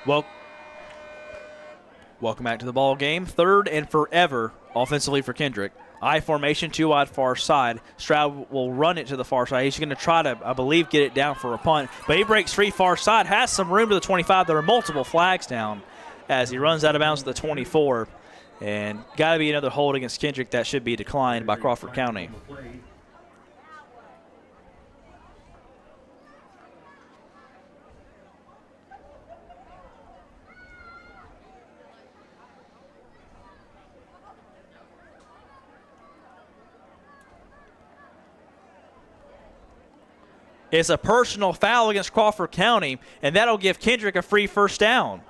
Well, welcome back to the ball game. 3rd and forever offensively for Kendrick. I formation, 2 wide far side. Stroud will run it to the far side. He's going to try to, I believe, get it down for a punt. But he breaks free far side, has some room to the 25. There are multiple flags down as he runs out of bounds to the 24. And got to be another hold against Kendrick that should be declined by Crawford County. It's a personal foul against Crawford County, and that'll give Kendrick a free first down.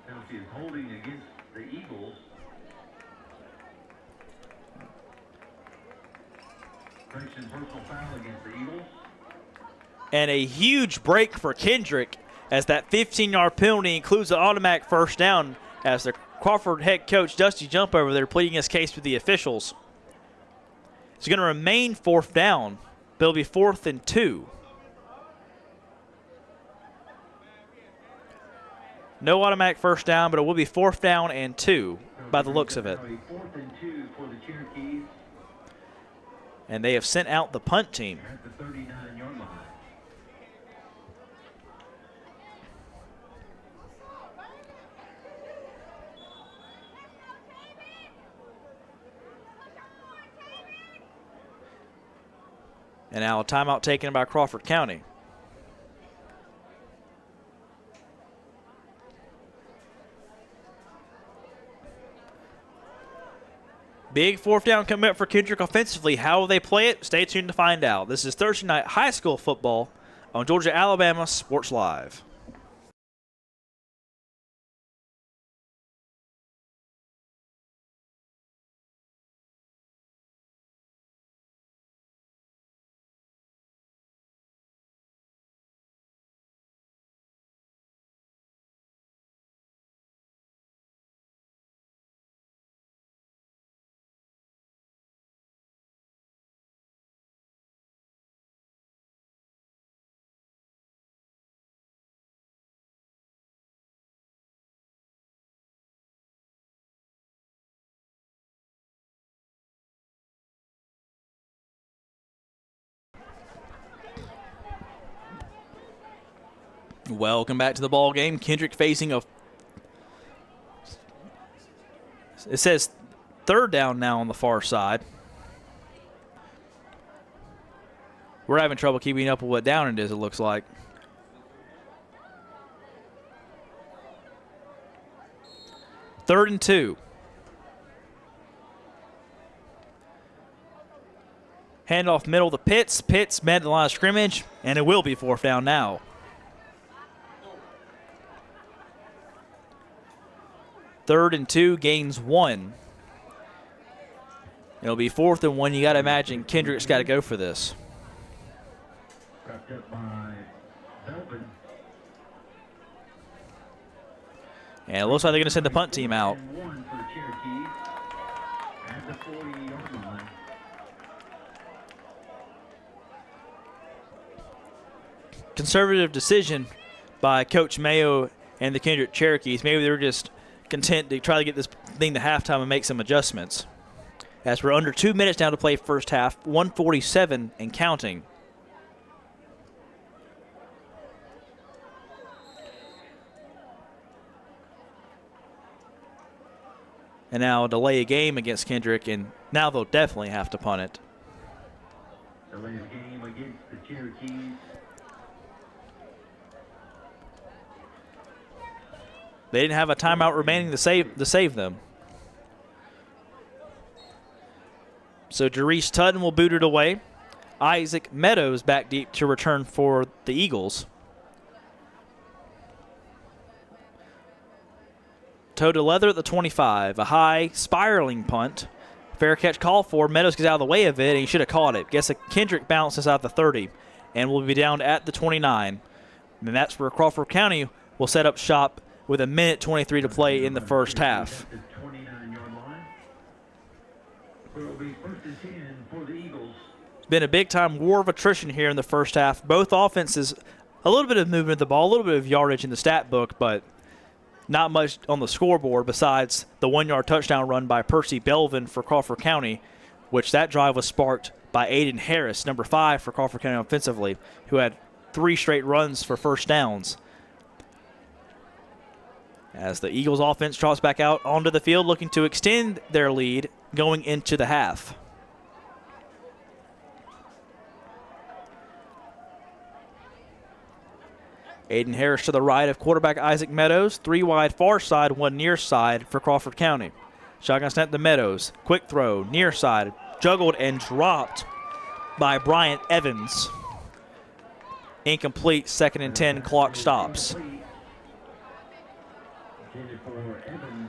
Penalty is holding against the Eagles. Correction, personal foul against the Eagles. And a huge break for Kendrick as that 15-yard penalty includes an automatic first down as the Crawford head coach Dusty Jump over there pleading his case with the officials. It's going to remain 4th down, but it'll be 4th and 2. No automatic first down, but it will be 4th down and 2 by the looks of it. 4th and 2 for the Cherokees. And they have sent out the punt team. At the 39-yard line. And now a timeout taken by Crawford County. Big 4th down coming up for Kendrick offensively. How will they play it? Stay tuned to find out. This is Thursday night high school football on Georgia Alabama Sports Live. Welcome back to the ball game. Kendrick facing a, it says 3rd down now on the far side. We're having trouble keeping up with what down it is, it looks like. Third and 2. Handoff middle to Pitts. Pitts met the line of scrimmage, and it will be 4th down now. Third and 2, gains 1. It'll be 4th and 1. You got to imagine Kendrick's got to go for this. Wrapped up by Belvin. And it looks like they're going to send the punt team out. And 1 for the Cherokees at the 40-yard line. Conservative decision by Coach Mayo and the Kendrick Cherokees. Maybe they were just content to try to get this thing to halftime and make some adjustments. As we're under 2 minutes now to play first half, 147 and counting. And now delay a game against Kendrick, and now they'll definitely have to punt it. Delay the game against the Cherokees. They didn't have a timeout remaining to save them. So Jerice Tutton will boot it away. Isaac Meadows back deep to return for the Eagles. Toe to leather at the 25. A high spiraling punt. Fair catch call for. Meadows gets out of the way of it, and he should have caught it. Guess a Kendrick bounces out the 30, and will be down at the 29. And that's where Crawford County will set up shop with 1:23 to play in the first half. The 29-yard line. It will be 1st and 10 for the Eagles. It's been a big-time war of attrition here in the first half. Both offenses, a little bit of movement of the ball, a little bit of yardage in the stat book, but not much on the scoreboard besides the 1-yard touchdown run by Percy Belvin for Crawford County, which that drive was sparked by Aiden Harris, number 5 for Crawford County offensively, who had 3 straight runs for first downs. As the Eagles offense trots back out onto the field looking to extend their lead going into the half. Aiden Harris to the right of quarterback Isaac Meadows. 3 wide far side, 1 near side for Crawford County. Shotgun snap to Meadows. Quick throw, near side. Juggled and dropped by Bryant Evans. Incomplete, 2nd and 10, clock stops. Intended for Evans.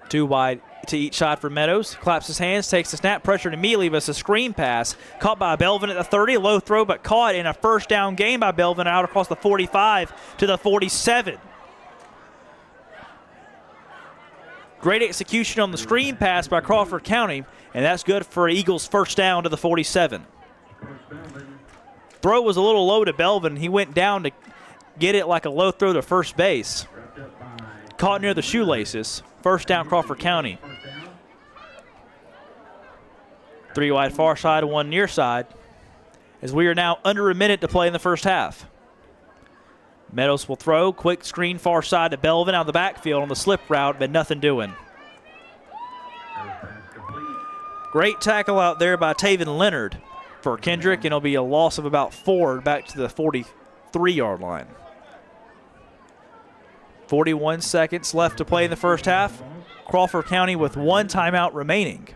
Two wide to each side for Meadows. Claps his hands, takes the snap, pressure immediately, but it's a screen pass. Caught by Belvin at the 30, low throw, but caught in a first down gain by Belvin out across the 45 to the 47. Great execution on the screen pass by Crawford County, and that's good for Eagles' first down to the 47. Throw was a little low to Belvin. He went down to get it like a low throw to first base. Caught near the shoelaces. First down, Crawford County. 3 wide far side, 1 near side, as we are now under a minute to play in the first half. Meadows will throw. Quick screen far side to Belvin out of the backfield on the slip route, but nothing doing. Great tackle out there by Taven Leonard for Kendrick, and it'll be a loss of about 4 back to the 43-yard line. 41 seconds left to play in the first half. Crawford County with 1 timeout remaining.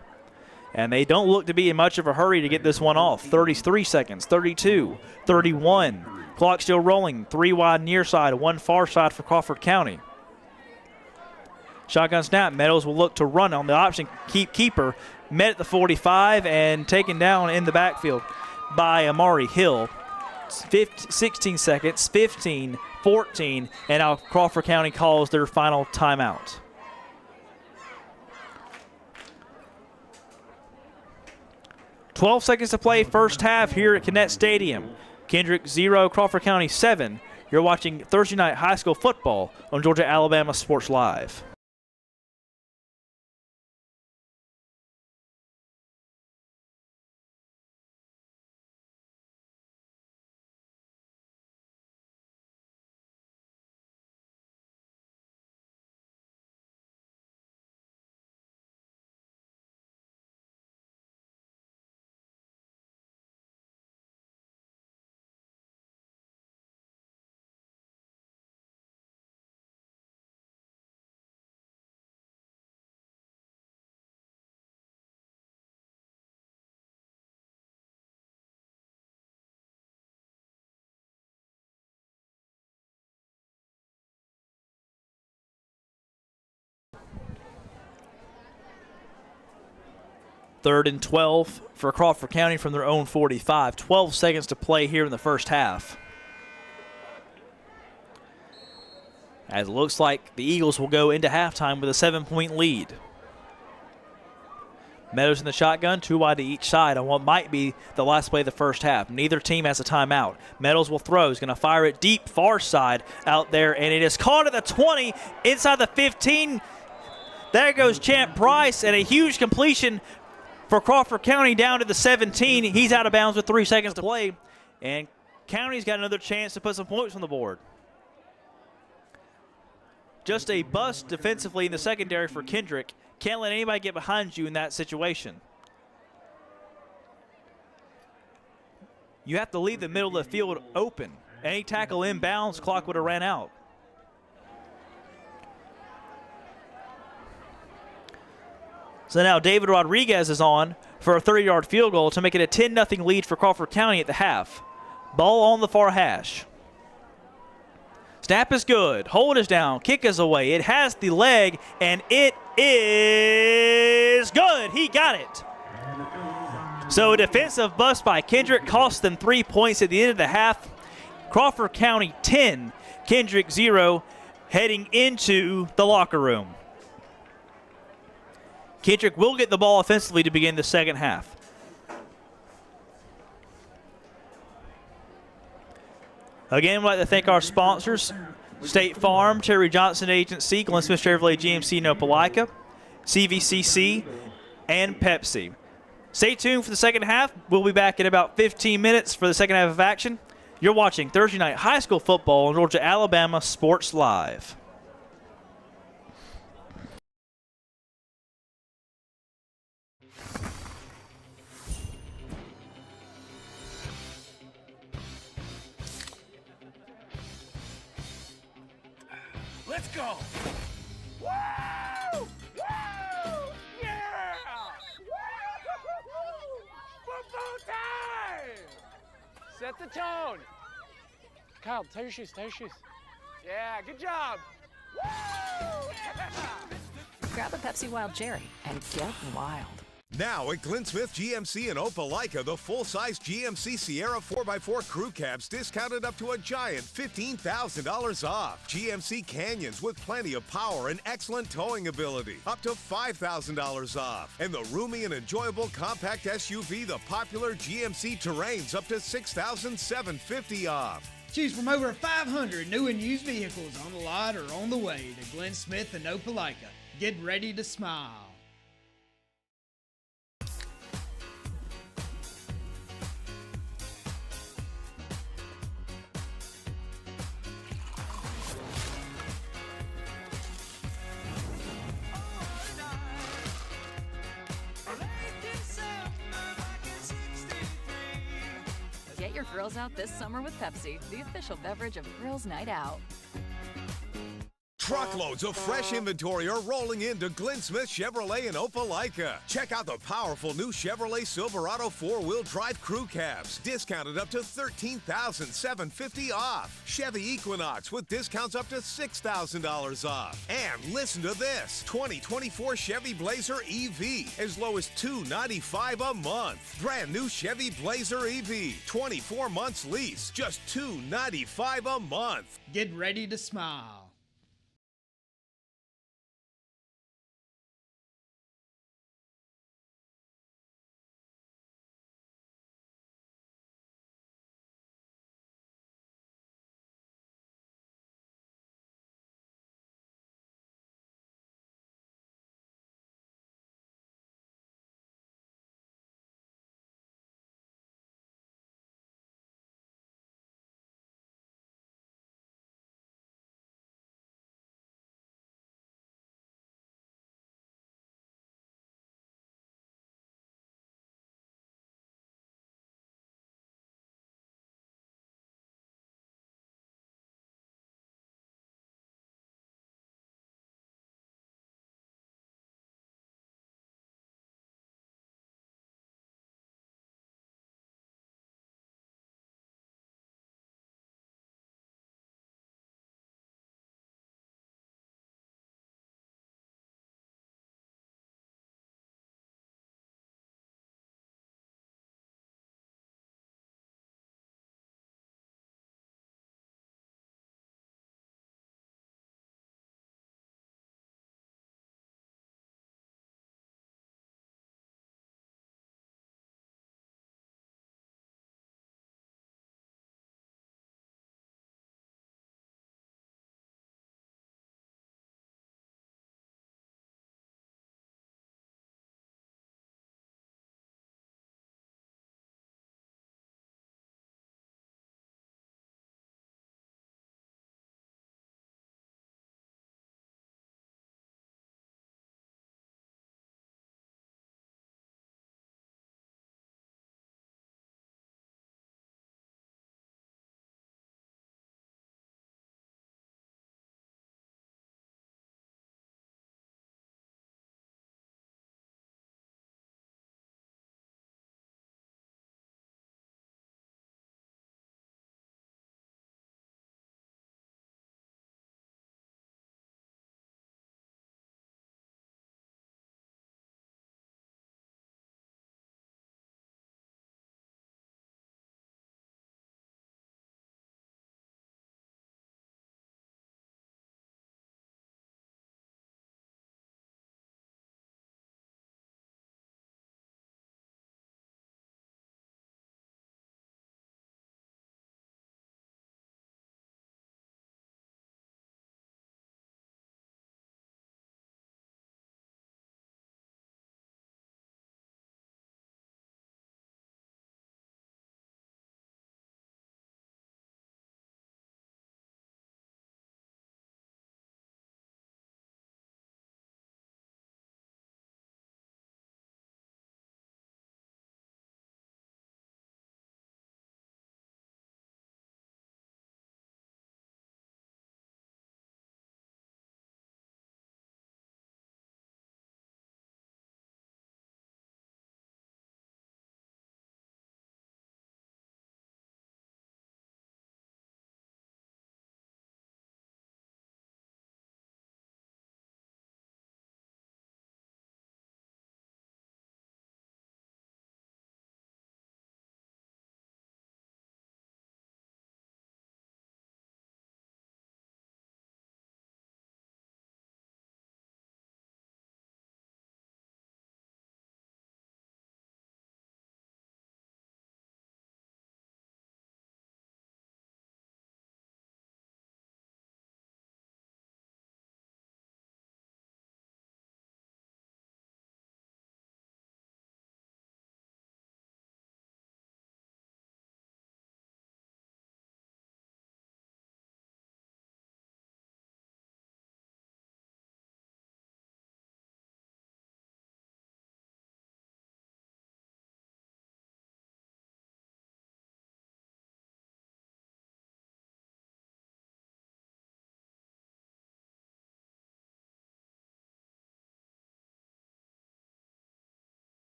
And they don't look to be in much of a hurry to get this one off. 33 seconds, 32, 31. Clock still rolling. 3 wide near side, 1 far side for Crawford County. Shotgun snap. Meadows will look to run on the option keeper. Met at the 45 and taken down in the backfield by Amari Hill. 16 seconds, 15, 14, and now Crawford County calls their final timeout. "12 seconds to play first half here at Kinnett Stadium. Kendrick 0, Crawford County 7. You're watching Thursday night high school football on Georgia-Alabama Sports Live. Third and 12 for Crawford County from their own 45. 12 seconds to play here in the first half. As it looks like the Eagles will go into halftime with a 7-point lead. Meadows in the shotgun, 2 wide to each side on what might be the last play of the first half. Neither team has a timeout. Meadows will throw. He's going to fire it deep, far side out there, and it is caught at the 20, inside the 15. There goes Champ Price, and a huge completion for Crawford County down to the 17. He's out of bounds with 3 seconds to play, and County's got another chance to put some points on the board. Just a bust defensively in the secondary for Kendrick. Can't let anybody get behind you in that situation. You have to leave the middle of the field open. Any tackle inbounds, clock would have ran out. So now David Rodriguez is on for a 30-yard field goal to make it a 10-0 lead for Crawford County at the half. Ball on the far hash. Snap is good. Hold is down. Kick is away. It has the leg, and it is good. He got it. So a defensive bust by Kendrick cost them 3 points at the end of the half. Crawford County 10, Kendrick 0, heading into the locker room. Kendrick will get the ball offensively to begin the second half. Again, we'd like to thank our sponsors, State Farm, Terry Johnson Agency, Glenn Smith Chevrolet GMC in Opelika, CVCC, and Pepsi. Stay tuned for the second half. We'll be back in about 15 minutes for the second half of action. You're watching Thursday night high school football on Georgia-Alabama Sports Live. Let's go! Woo! Woo! Yeah! Football time! Set the tone. Kyle, tie your shoes, tie your shoes. Yeah, good job. Woo! Yeah! Grab Grab a Pepsi Wild Cherry and get wild. Now at Glenn Smith GMC in Opelika, the full-size GMC Sierra 4x4 crew cabs discounted up to a giant $15,000 off. GMC Canyons with plenty of power and excellent towing ability, up to $5,000 off. And the roomy and enjoyable compact SUV, the popular GMC Terrains, up to $6,750 off. Choose from over 500 new and used vehicles on the lot or on the way to Glenn Smith and Opelika. Get ready to smile. Get your grills out this summer with Pepsi, the official beverage of Grills Night Out. Truckloads of fresh inventory are rolling into Glenn Smith Chevrolet in Opelika. Check out the powerful new Chevrolet Silverado 4-wheel drive crew cabs, discounted up to $13,750 off. Chevy Equinox with discounts up to $6,000 off. And listen to this, 2024 Chevy Blazer EV, as low as $295 a month. Brand new Chevy Blazer EV, 24 months lease, just $295 a month. Get ready to smile.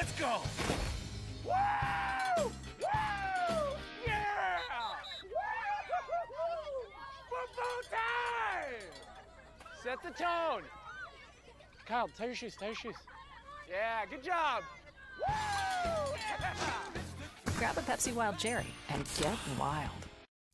Let's go. Woo! Woo! Yeah! Football time! Set the tone. Kyle, tie your shoes, tie your shoes. Yeah, good job. Woo! Yeah! Grab a Pepsi Wild Cherry and get wild.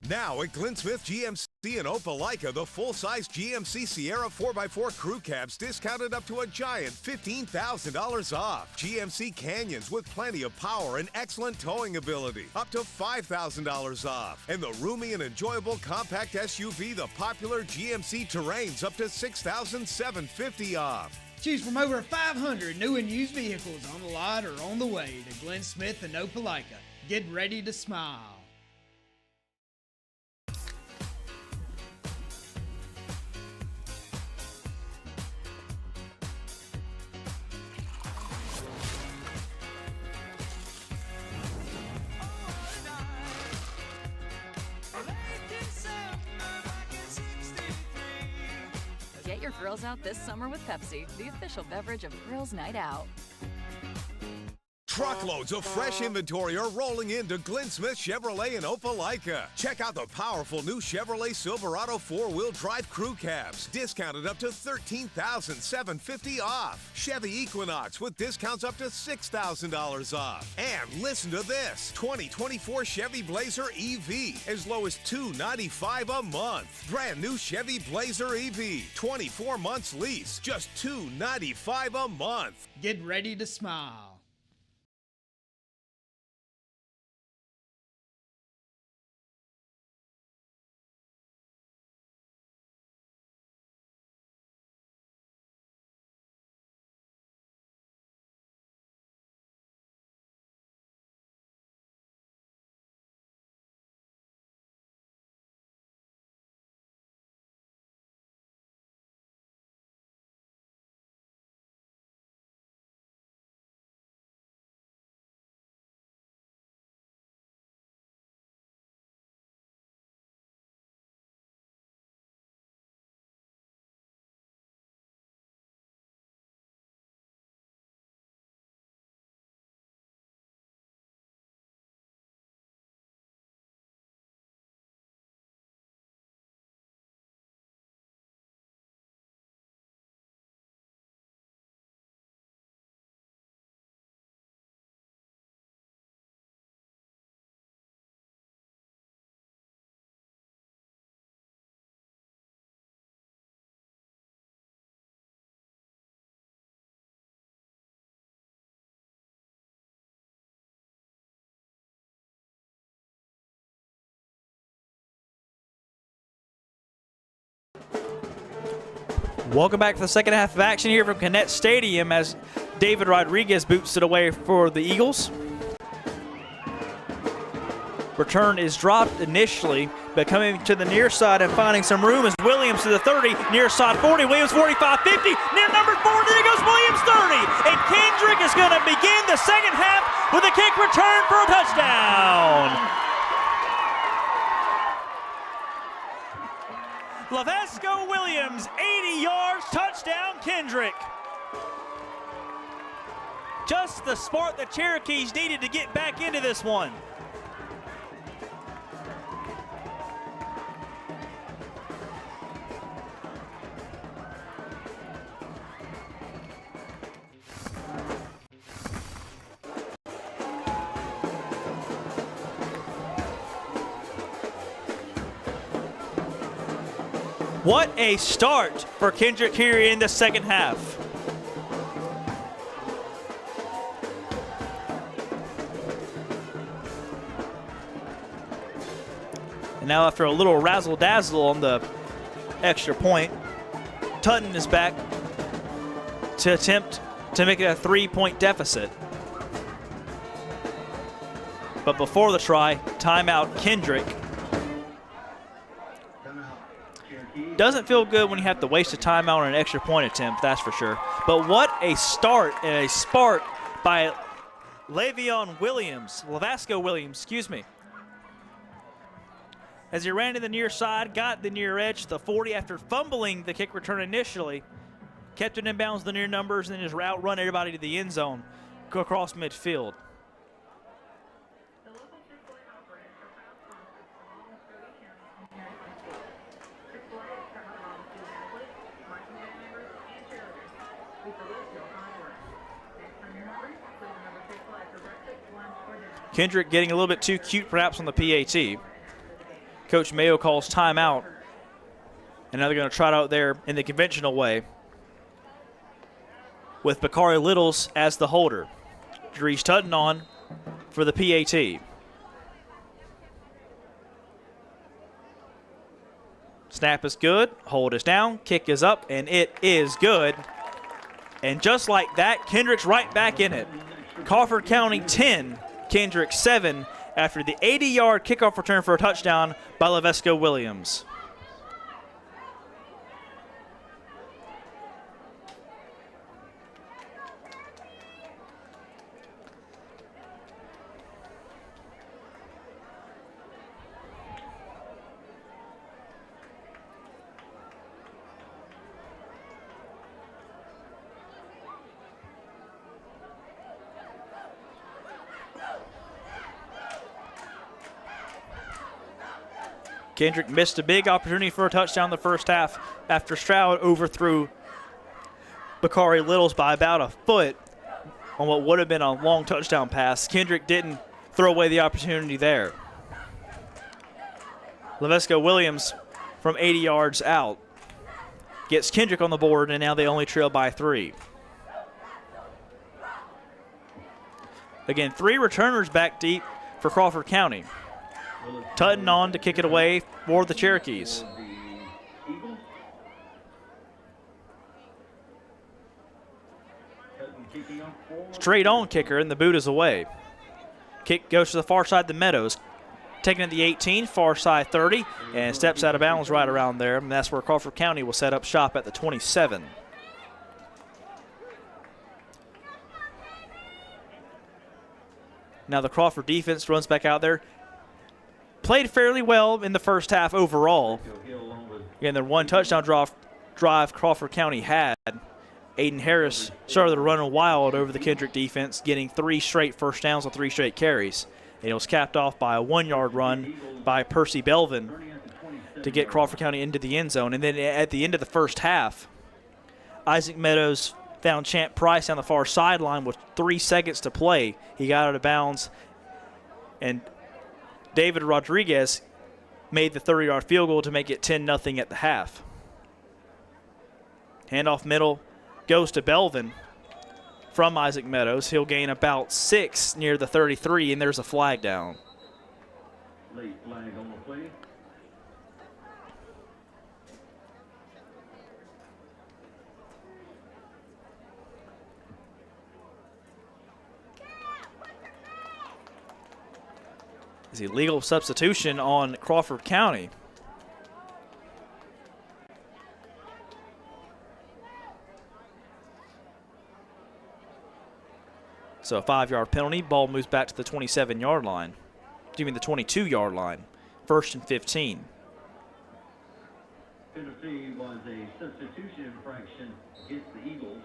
Now at Glenn Smith GMC in Opelika, the full-size GMC Sierra 4x4 crew cabs discounted up to a giant $15,000 off. GMC Canyons with plenty of power and excellent towing ability, up to $5,000 off. And the roomy and enjoyable compact SUV, the popular GMC Terrains, up to $6,750 off. Choose from over 500 new and used vehicles on the lot or on the way to Glenn Smith and Opelika. Get ready to smile. Get your grills out this summer with Pepsi, the official beverage of Grills Night Out. Truckloads of fresh inventory are rolling into Glenn Smith Chevrolet in Opelika. Check out the powerful new Chevrolet Silverado 4-wheel drive crew cabs, discounted up to $13,750 off. Chevy Equinox with discounts up to $6,000 off. And listen to this, 2024 Chevy Blazer EV, as low as $295 a month. Brand new Chevy Blazer EV, 24 months lease, just $295 a month. Get ready to smile. Welcome back to the second half of action here from Connect Stadium as David Rodriguez boots it away for the Eagles. Return is dropped initially, but coming to the near side and finding some room is Williams to the 30, near side 40, Williams 45, 50, near number 4, there goes Williams 30, and Kendrick is going to begin the second half with a kick return for a touchdown. Lavesco Williams, 80 yards, touchdown Kendrick. Just the spark the Cherokees needed to get back into this one. What a start for Kendrick here in the second half. And now after a little razzle-dazzle on the extra point, Tutton is back to attempt to make it a 3-point deficit. But before the try, timeout Kendrick. Doesn't feel good when you have to waste a timeout on an extra point attempt, that's for sure. But what a start and a spark by Lavesco Williams, excuse me. As he ran to the near side, got the near edge, the 40 after fumbling the kick return initially, kept it in bounds the near numbers and just outrun everybody to the end zone. across midfield. Kendrick getting a little bit too cute perhaps on the PAT. Coach Mayo calls timeout. And now they're going to try it out there in the conventional way with Bakari Littles as the holder. Dries Tutton on for the PAT. Snap is good, hold is down, kick is up, and it is good. And just like that, Kendrick's right back in it. Crawford County 10, Kendrick 7 after the 80-yard kickoff return for a touchdown by Lavesco Williams. Kendrick missed a big opportunity for a touchdown in the first half after Stroud overthrew Bakari Littles by about a foot on what would have been a long touchdown pass. Kendrick didn't throw away the opportunity there. Lavesco Williams from 80 yards out gets Kendrick on the board, and now they only trail by 3. Again, 3 returners back deep for Crawford County. Tutton on to kick it away for the Cherokees. Straight on kicker, and the boot is away. Kick goes to the far side of the Meadows. Taking it to the 18, far side 30, and steps out of bounds right around there. And that's where Crawford County will set up shop at the 27. Now the Crawford defense runs back out there. Played fairly well in the first half overall. Again, the one touchdown drive Crawford County had. Aiden Harris started running wild over the Kendrick defense, getting 3 straight first downs on 3 straight carries. And it was capped off by a 1-yard run by Percy Belvin to get Crawford County into the end zone. And then at the end of the first half, Isaac Meadows found Champ Price on the far sideline with 3 seconds to play. He got out of bounds, and David Rodriguez made the 30-yard field goal to make it 10-0 at the half. Handoff middle goes to Belvin from Isaac Meadows. He'll gain about 6 near the 33, and there's a flag down. Late flag on the play. Is illegal substitution on Crawford County. So a 5-yard penalty. Ball moves back to the 27-yard line. Do you mean the 22-yard line? 1st and 15. Penalty was a substitution infraction against the Eagles.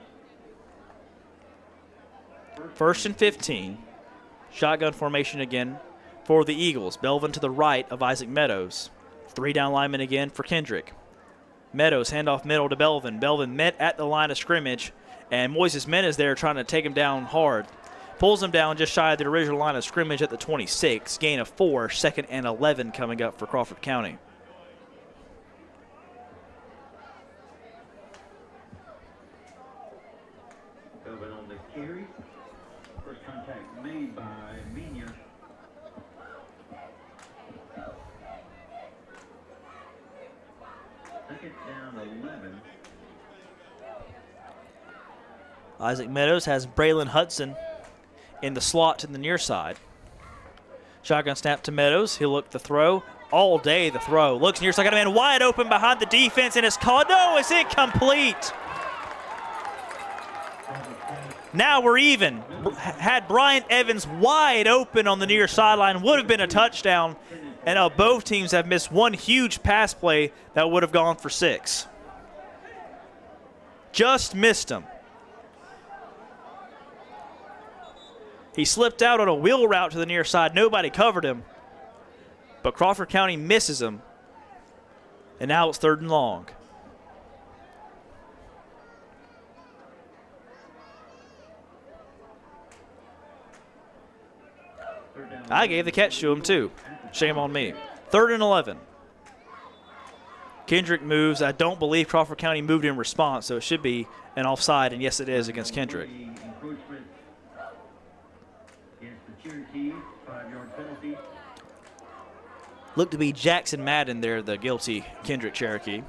1st and 15. Shotgun formation again for the Eagles. Belvin to the right of Isaac Meadows. 3 down linemen again for Kendrick. Meadows handoff middle to Belvin. Belvin met at the line of scrimmage, and Moises Menes there trying to take him down hard. Pulls him down just shy of the original line of scrimmage at the 26. Gain of 4, 2nd and 11 coming up for Crawford County. Belvin on the carry. First contact made by Mina. Second down 11. Isaac Meadows has Braylon Hudson in the slot to the near side. Shotgun snap to Meadows. He'll look the throw. All day the throw. Looks near side. Got a man wide open behind the defense, and it's called. No, it's incomplete. Now we're even. Had Bryant Evans wide open on the near sideline, would have been a touchdown. And now both teams have missed one huge pass play that would have gone for 6. Just missed them. He slipped out on a wheel route to the near side. Nobody covered him. But Crawford County misses him. And now it's 3rd and long. I gave the catch to him too. Shame on me. 3rd and 11. Kendrick moves. I don't believe Crawford County moved in response, so it should be an offside, and yes, it is against Kendrick. Looked to be Jackson Madden there, the guilty Kendrick Cherokee.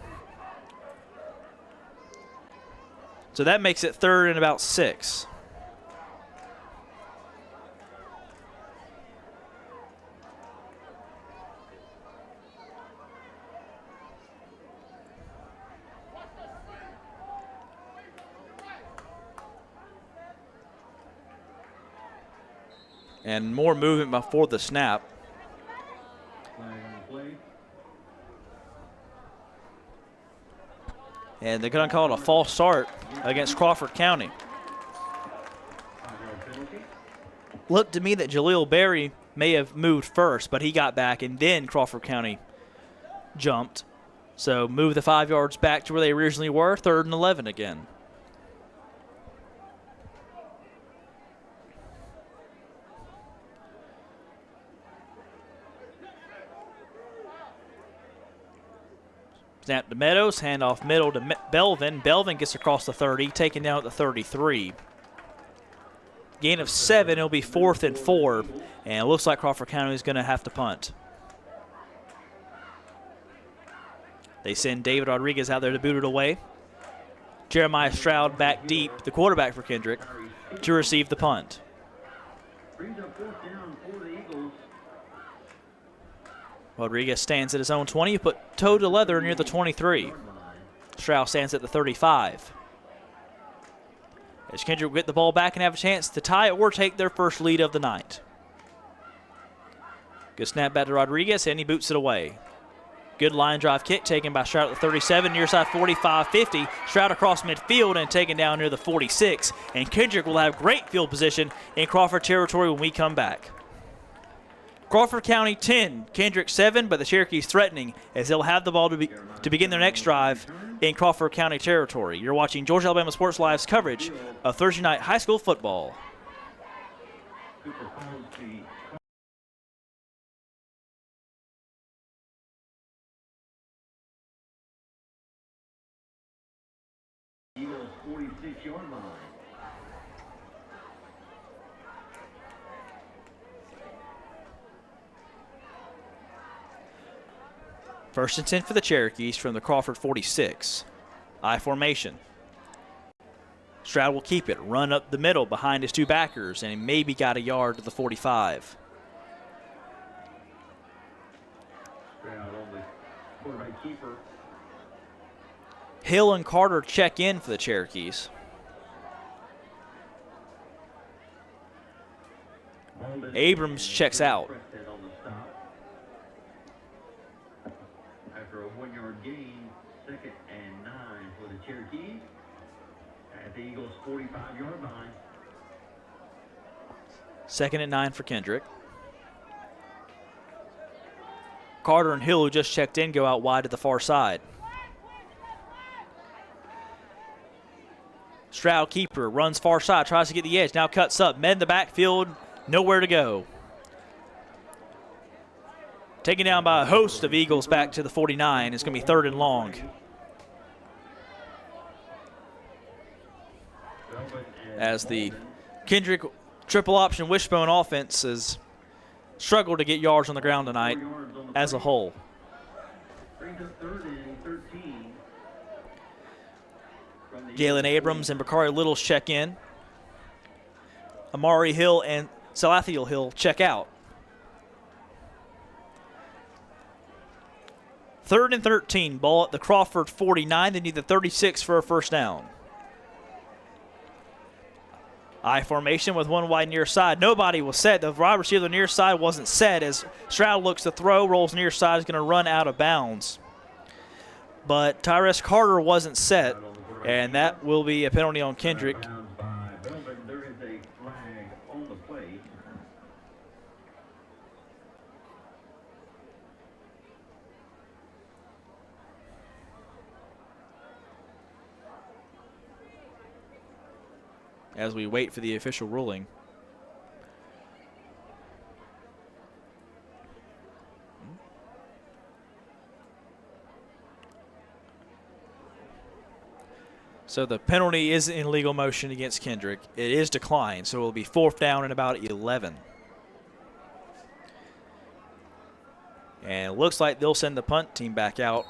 So that makes it 3rd and about 6. And more movement before the snap. And they're going to call it a false start against Crawford County. Looked to me that Jaleel Berry may have moved first, but he got back, and then Crawford County jumped. So move the 5 yards back to where they originally were, 3rd and 11 again. Snap to Meadows, handoff middle to Belvin. Belvin gets across the 30, taken down at the 33. Gain of 7, it'll be 4th and 4, and it looks like Crawford County is going to have to punt. They send David Rodriguez out there to boot it away. Jeremiah Stroud back deep, the quarterback for Kendrick, to receive the punt. Brings up 4th down for the Eagles. Rodriguez stands at his own 20, put toe to leather near the 23. Stroud stands at the 35. As Kendrick will get the ball back and have a chance to tie it or take their first lead of the night. Good snap back to Rodriguez, and he boots it away. Good line drive kick taken by Stroud at the 37, near side 45-50. Stroud across midfield and taken down near the 46. And Kendrick will have great field position in Crawford territory when we come back. Crawford County 10, Kendrick 7, but the Cherokees threatening as they'll have the ball to begin their next drive in Crawford County territory. You're watching Georgia Alabama Sports Live's coverage of Thursday night high school football. Eagles 46-yard line. First and 10 for the Cherokees from the Crawford 46. I formation. Stroud will keep it, run up the middle behind his 2 backers, and he maybe got a yard to the 45. Stroud on the quarterback keeper. Hill and Carter check in for the Cherokees. Abrams checks out. After a 1-yard gain, 2nd and 9 for the Cherokees at the Eagles' 45-yard line. 2nd and 9 for Kendrick. Carter and Hill, who just checked in, go out wide to the far side. Stroud keeper runs far side, tries to get the edge, now cuts up, men in the backfield, nowhere to go. Taken down by a host of Eagles back to the 49. It's going to be 3rd and long. As the Kendrick triple option wishbone offense has struggled to get yards on the ground tonight as a whole. Jalen Abrams and Bakari Littles check in. Amari Hill and Salathiel Hill check out. 3rd and 13, ball at the Crawford 49. They need the 36 for a first down. I formation with 1 wide near side. Nobody was set. The wide receiver near side wasn't set as Stroud looks to throw, rolls near side, is going to run out of bounds. But Tyrese Carter wasn't set, and that will be a penalty on Kendrick. There is a flag on the play. as we wait for the official ruling. So the penalty is in legal motion against Kendrick. It is declined, so it will be 4th down and about 11. And it looks like they'll send the punt team back out,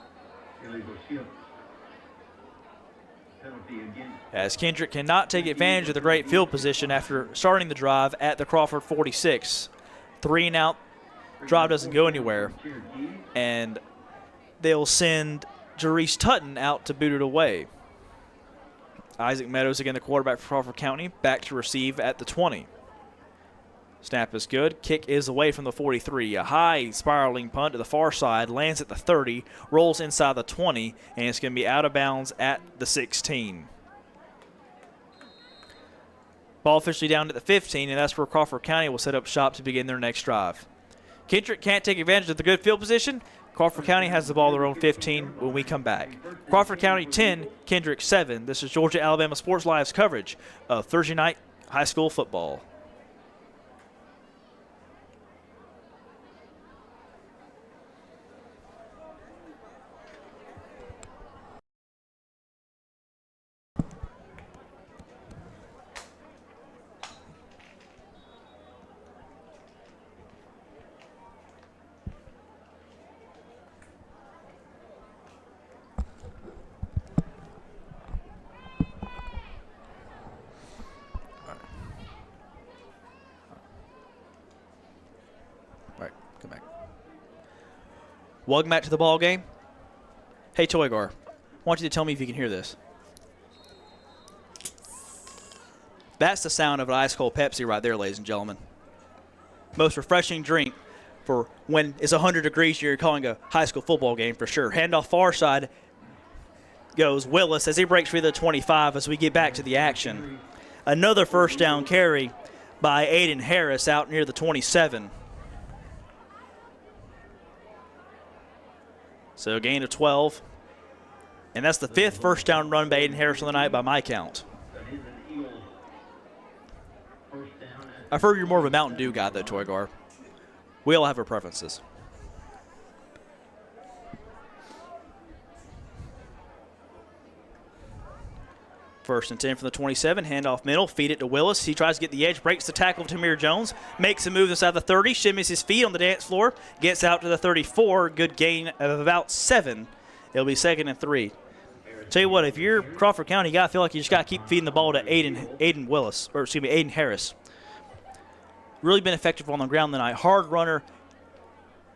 as Kendrick cannot take advantage of the great field position after starting the drive at the Crawford 46. 3 and out, drive doesn't go anywhere, and they'll send Jerice Tutton out to boot it away. Isaac Meadows, again the quarterback for Crawford County, back to receive at the 20. Snap is good. Kick is away from the 43. A high spiraling punt to the far side, lands at the 30, rolls inside the 20, and it's going to be out of bounds at the 16. Ball officially down at the 15, and that's where Crawford County will set up shop to begin their next drive. Kendrick can't take advantage of the good field position. Crawford County has the ball at their own 15 when we come back. Crawford County 10, Kendrick 7. This is Georgia-Alabama Sports Live's coverage of Thursday night high school football. Welcome back to the ball game. Hey, Toygar, I want you to tell me if you can hear this. That's the sound of an ice cold Pepsi right there, ladies and gentlemen. Most refreshing drink for when it's 100 degrees. You're calling a high school football game for sure. Handoff far side goes Willis as he breaks free of the 25 as we get back to the action. Another 1st down carry by Aiden Harris out near the 27. So a gain of 12. And that's the 5th 1st down run by Aiden Harris on the night by my count. I've heard you're more of a Mountain Dew guy, though, Toygar. We all have our preferences. First and 10 from the 27, handoff middle, feed it to Willis. He tries to get the edge, breaks the tackle of Tamir Jones, makes a move inside the 30, shimmies his feet on the dance floor, gets out to the 34, good gain of about 7. It'll be 2nd and 3. Tell you what, if you're Crawford County, you got to feel like you just got to keep feeding the ball to Aiden Harris. Really been effective on the ground tonight. Hard runner,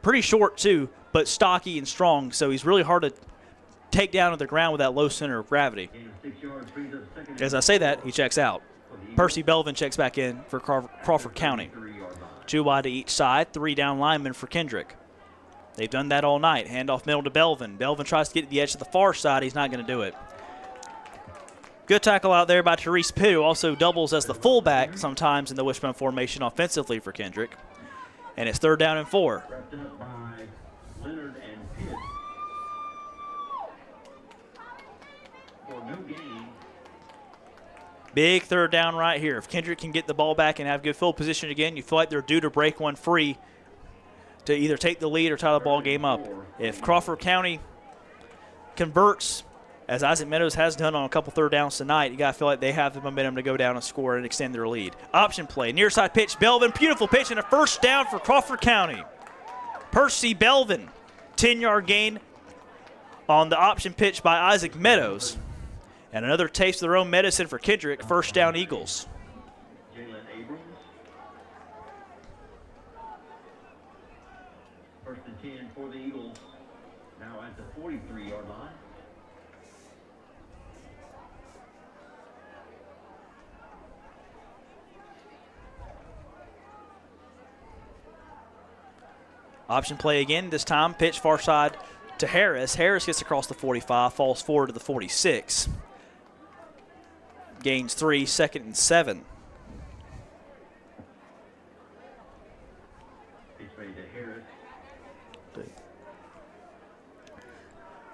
pretty short too, but stocky and strong, so he's really hard to take down to the ground with that low center of gravity. As I say that, he checks out. Percy Belvin checks back in for Crawford County. 2 wide to each side, 3 down linemen for Kendrick. They've done that all night. Handoff middle to Belvin. Belvin tries to get to the edge to the far side. He's not going to do it. Good tackle out there by Therese Pitt, who also doubles as the fullback sometimes in the wishbone formation offensively for Kendrick. And it's 3rd down and 4. Big 3rd down right here. If Kendrick can get the ball back and have good field position again, you feel like they're due to break one free to either take the lead or tie the ball game up. If Crawford County converts, as Isaac Meadows has done on a couple 3rd downs tonight, you got to feel like they have the momentum to go down and score and extend their lead. Option play, near side pitch, Belvin, beautiful pitch, and a 1st down for Crawford County. Percy Belvin, 10-yard gain on the option pitch by Isaac Meadows. And another taste of their own medicine for Kendrick, 1st down Eagles. First and 10 for the Eagles, now at the 43-yard line. Option play again, this time pitch far side to Harris. Harris gets across the 45, falls forward to the 46. Gains 3, 2nd and 7.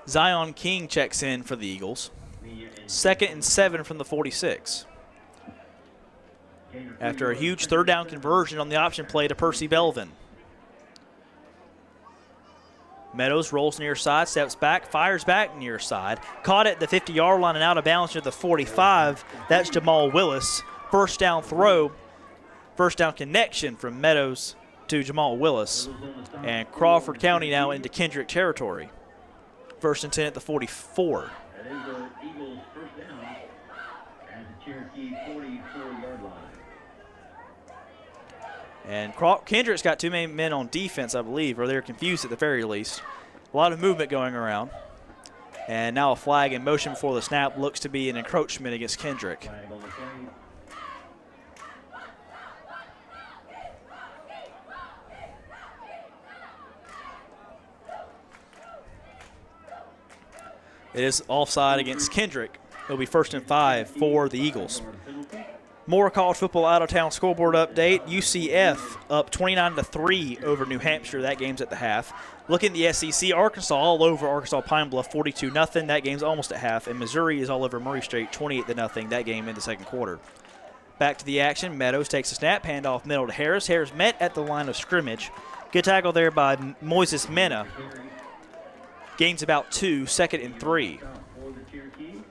Zion King checks in for the Eagles. 2nd and 7 from the 46. after a huge third down conversion on the option play to Percy Belvin. Meadows rolls near side, steps back, fires back near side. Caught at the 50-yard line and out of bounds near the 45. That's Jamal Willis. First down throw, first down connection from Meadows to Jamal Willis. And Crawford County now into Kendrick territory. First and 10 at the 44. That is the Eagles' first down at the Cherokee 44-yard line. And Kendrick's got too many men on defense, I believe, or they're confused at the very least. A lot of movement going around. And now a flag in motion before the snap looks to be an encroachment against Kendrick. Flag on the play. It is offside against Kendrick. It'll be first and 5 for the Eagles. More college football out-of-town scoreboard update. UCF up 29-3 over New Hampshire. That game's at the half. Looking at the SEC, Arkansas all over Arkansas Pine Bluff 42-0. That game's almost at half. And Missouri is all over Murray State 28-0. That game in the second quarter. Back to the action. Meadows takes a snap, handoff middle to Harris. Harris met at the line of scrimmage. Good tackle there by Moises Mena. Gains about 2, second and 3. For the Cherokee.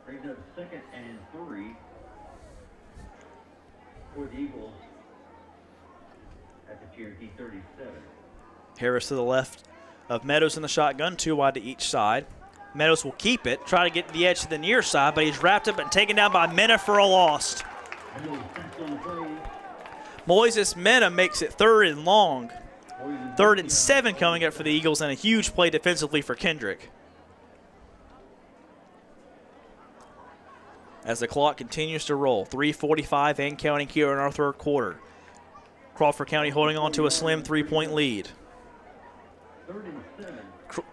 Brings up second and 3 for the Eagles at the Cherokee 37. Harris to the left of Meadows in the shotgun, 2 wide to each side. Meadows will keep it, try to get to the edge to the near side, but he's wrapped up and taken down by Mena for a loss. Moises Mena makes it third and long. Third and 7 coming up for the Eagles, and a huge play defensively for Kendrick. As the clock continues to roll, 3:45 and counting here in our third quarter. Crawford County holding on to a slim 3-point lead. Third and 7.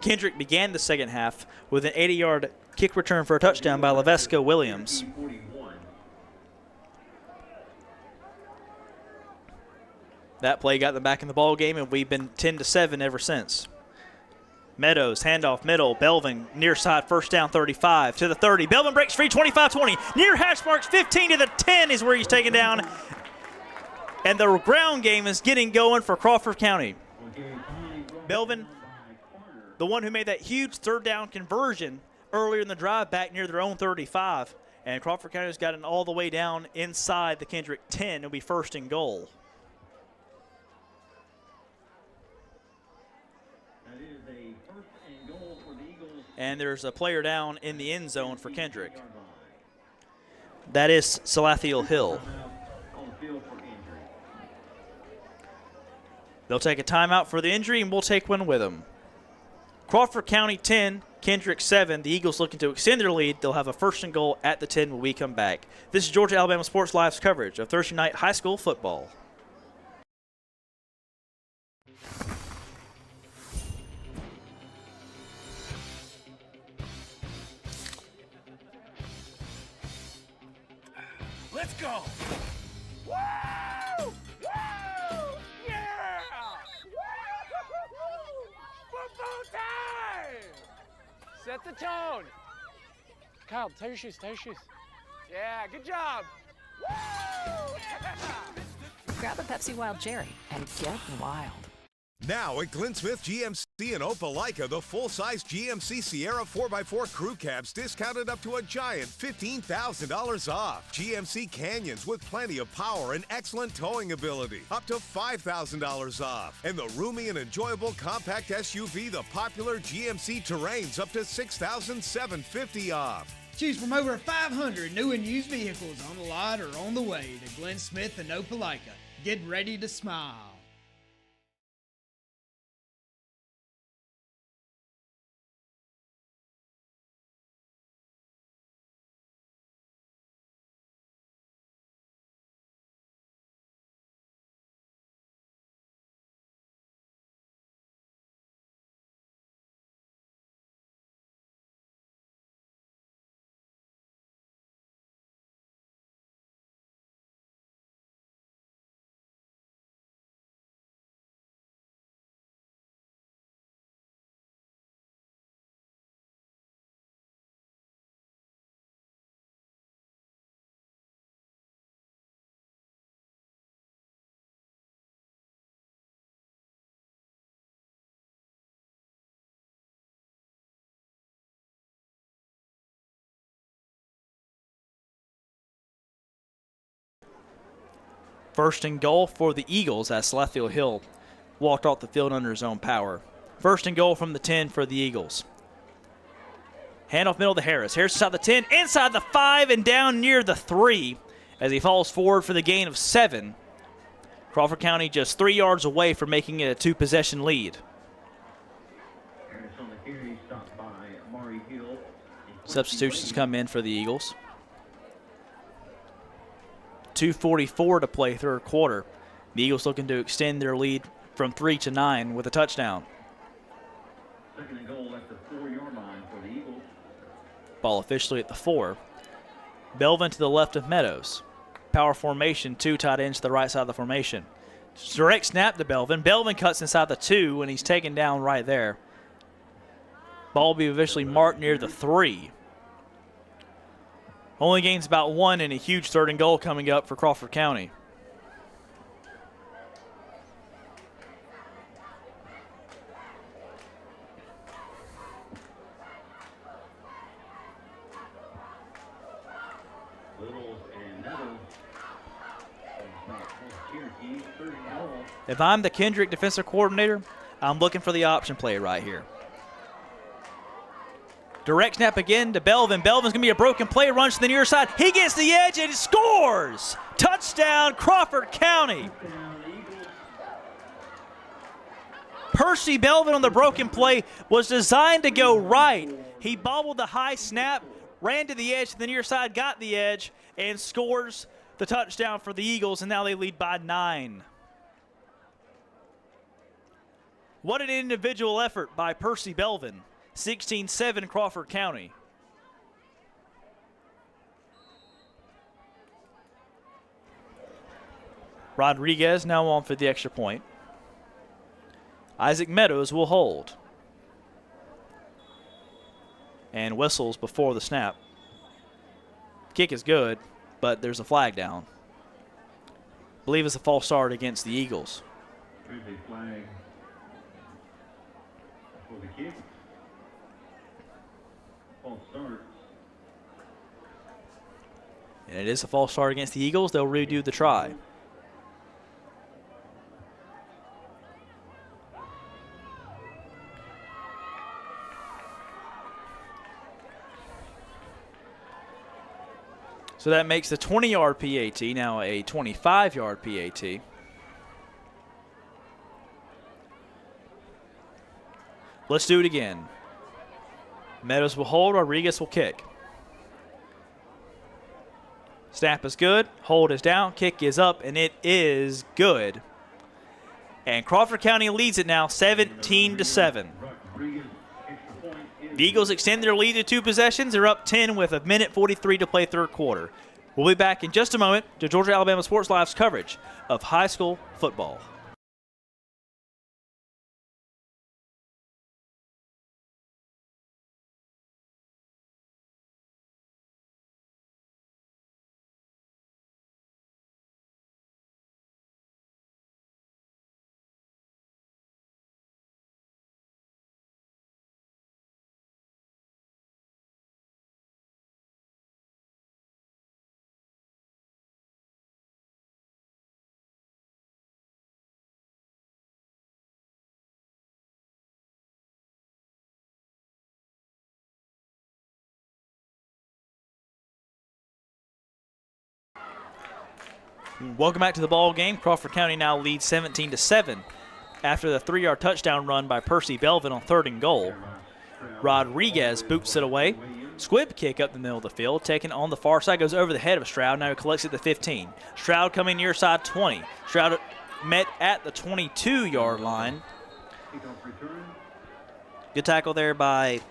Kendrick began the second half with an 80-yard kick return for a touchdown by Lavesco Williams. 41. That play got them back in the ball game, and we've been 10-7 ever since. Meadows, handoff middle, Belvin near side, first down 35 to the 30. Belvin breaks free, 25-20. Near hash marks, 15 to the 10 is where he's taken down. And the ground game is getting going for Crawford County. Belvin, the one who made that huge third down conversion earlier in the drive back near their own 35. And Crawford County has gotten all the way down inside the Kendrick 10. It'll be first and goal. That is a first and goal for the Eagles. And there's a player down in the end zone for Kendrick. That is Salathiel Hill. On the field for injury. They'll take a timeout for the injury, and we'll take one with them. Crawford County 10, Kendrick 7. The Eagles looking to extend their lead. They'll have a first and goal at the 10 when we come back. This is Georgia Alabama Sports Live's coverage of Thursday night high school football. Let's go! Woo! Woo! Yeah! Football time! Set the tone. Kyle, tie your shoes, tie your shoes. Yeah, good job. Woo! Yeah! Grab a Pepsi Wild Cherry and get wild. Now at Glenn Smith GMC in Opelika, the full-size GMC Sierra 4x4 crew cabs discounted up to a giant $15,000 off. GMC Canyons with plenty of power and excellent towing ability, up to $5,000 off. And the roomy and enjoyable compact SUV, the popular GMC Terrains, up to $6,750 off. Choose from over 500 new and used vehicles on the lot or on the way to Glenn Smith and Opelika. Get ready to smile. First and goal for the Eagles as Slethfield Hill walked off the field under his own power. First and goal from the 10 for the Eagles. Handoff middle to Harris. Harris inside the 10, inside the 5, and down near the 3 as he falls forward for the gain of 7. Crawford County just 3 yards away from making it a 2-possession lead. Harris on the carry, stopped by Maury Hill. Substitutions come in for the Eagles. 2:44 to play third quarter. The Eagles looking to extend their lead from 3 to 9 with a touchdown. Second and goal at the 4-yard line for the Eagles. Ball officially at the 4. Belvin to the left of Meadows. Power formation, 2 tight ends to the right side of the formation. Direct snap to Belvin. Belvin cuts inside the 2, and he's taken down right there. Ball will be officially marked near the 3. Only gains about 1 and a huge third and goal coming up for Crawford County. If I'm the Kendrick defensive coordinator, I'm looking for the option play right here. Direct snap again to Belvin. Belvin's going to be a broken play, runs to the near side. He gets the edge and scores! Touchdown, Crawford County. Percy Belvin on the broken play was designed to go right. He bobbled the high snap, ran to the edge to the near side, got the edge, and scores the touchdown for the Eagles, and now they lead by 9. What an individual effort by Percy Belvin. 16-7 Crawford County. Rodriguez now on for the extra point. Isaac Meadows will hold. And whistles before the snap. Kick is good, but there's a flag down. I believe it's a false start against the Eagles. There's a flag for the kick. False start. And it is a false start against the Eagles. They'll redo the try. So that makes the 20-yard PAT now a 25-yard PAT. Let's do it again. Meadows will hold, Rodriguez will kick. Snap is good, hold is down, kick is up, and it is good. And Crawford County leads it now 17-7. The Eagles extend their lead to 2 possessions. They're up 10 with 1:43 to play third quarter. We'll be back in just a moment to Georgia Alabama Sports Live's coverage of high school football. Welcome back to the ball game. Crawford County now leads 17-7 after the 3-yard touchdown run by Percy Belvin on third and goal. Rodriguez boots it away. Squib kick up the middle of the field, taken on the far side, goes over the head of Stroud. Now he collects at the 15. Stroud coming near side 20. Stroud met at the 22-yard line. Good tackle there by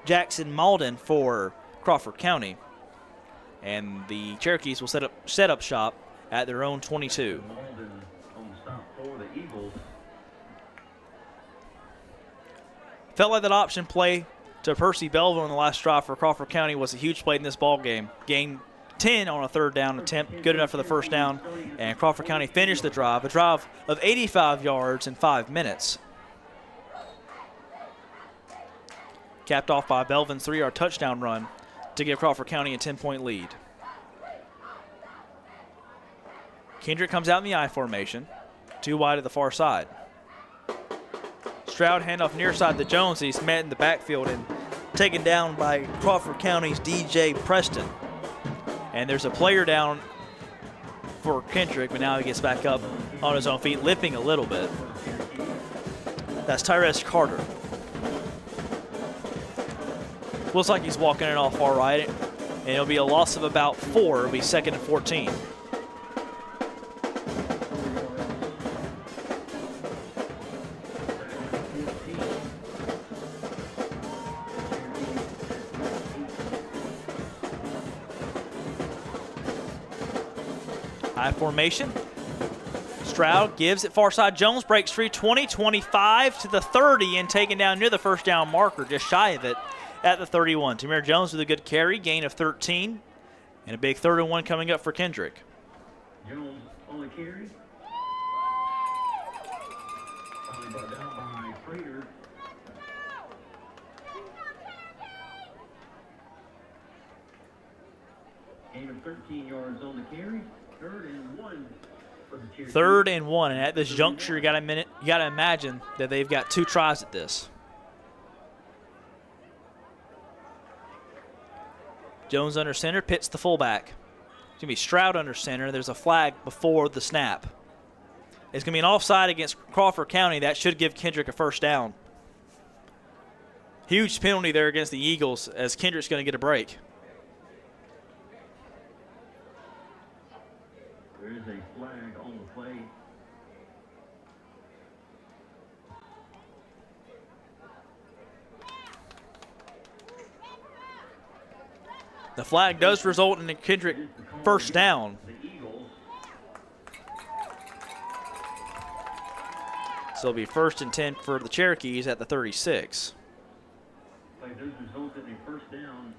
Jackson Malden for Crawford County. And the Cherokees will set up shop at their own 22. Felt like that option play to Percy Belvin on the last drive for Crawford County was a huge play in this ball game. Gained 10 on a third down attempt, good enough for the first down, and Crawford County finished the drive, a drive of 85 yards in 5 minutes. Capped off by Belvin's 3-yard touchdown run to give Crawford County a 10-point lead. Kendrick comes out in the I formation. 2 wide to the far side. Stroud handoff near side to Jones. He's met in the backfield and taken down by Crawford County's DJ Preston. And there's a player down for Kendrick, but now he gets back up on his own feet, limping a little bit. That's Tyrese Carter. Looks like he's walking it off far right, and it'll be a loss of about 4. It'll be 2nd and 14. High formation. Stroud gives it far side. Jones breaks free, 20-25 to the 30 and taken down near the first down marker, just shy of it at the 31. Tamir Jones with a good carry, gain of 13, and a big 3rd and 1 coming up for Kendrick. Jones on the carry. Finally brought down by Prater. Gain of 13 yards on the carry. 3rd and 1 for the Cherokees. 3rd and 1, and at this juncture, you got to imagine that they've got 2 tries at this. Jones under center, pits the fullback. It's going to be Stroud under center. There's a flag before the snap. It's going to be an offside against Crawford County. That should give Kendrick a 1st down. Huge penalty there against the Eagles as Kendrick's going to get a break. There is a flag on the play. The flag does result in a Kendrick 1st down. The Eagles. So it'll be 1st and 10 for the Cherokees at the 36. Play does result in a 1st down.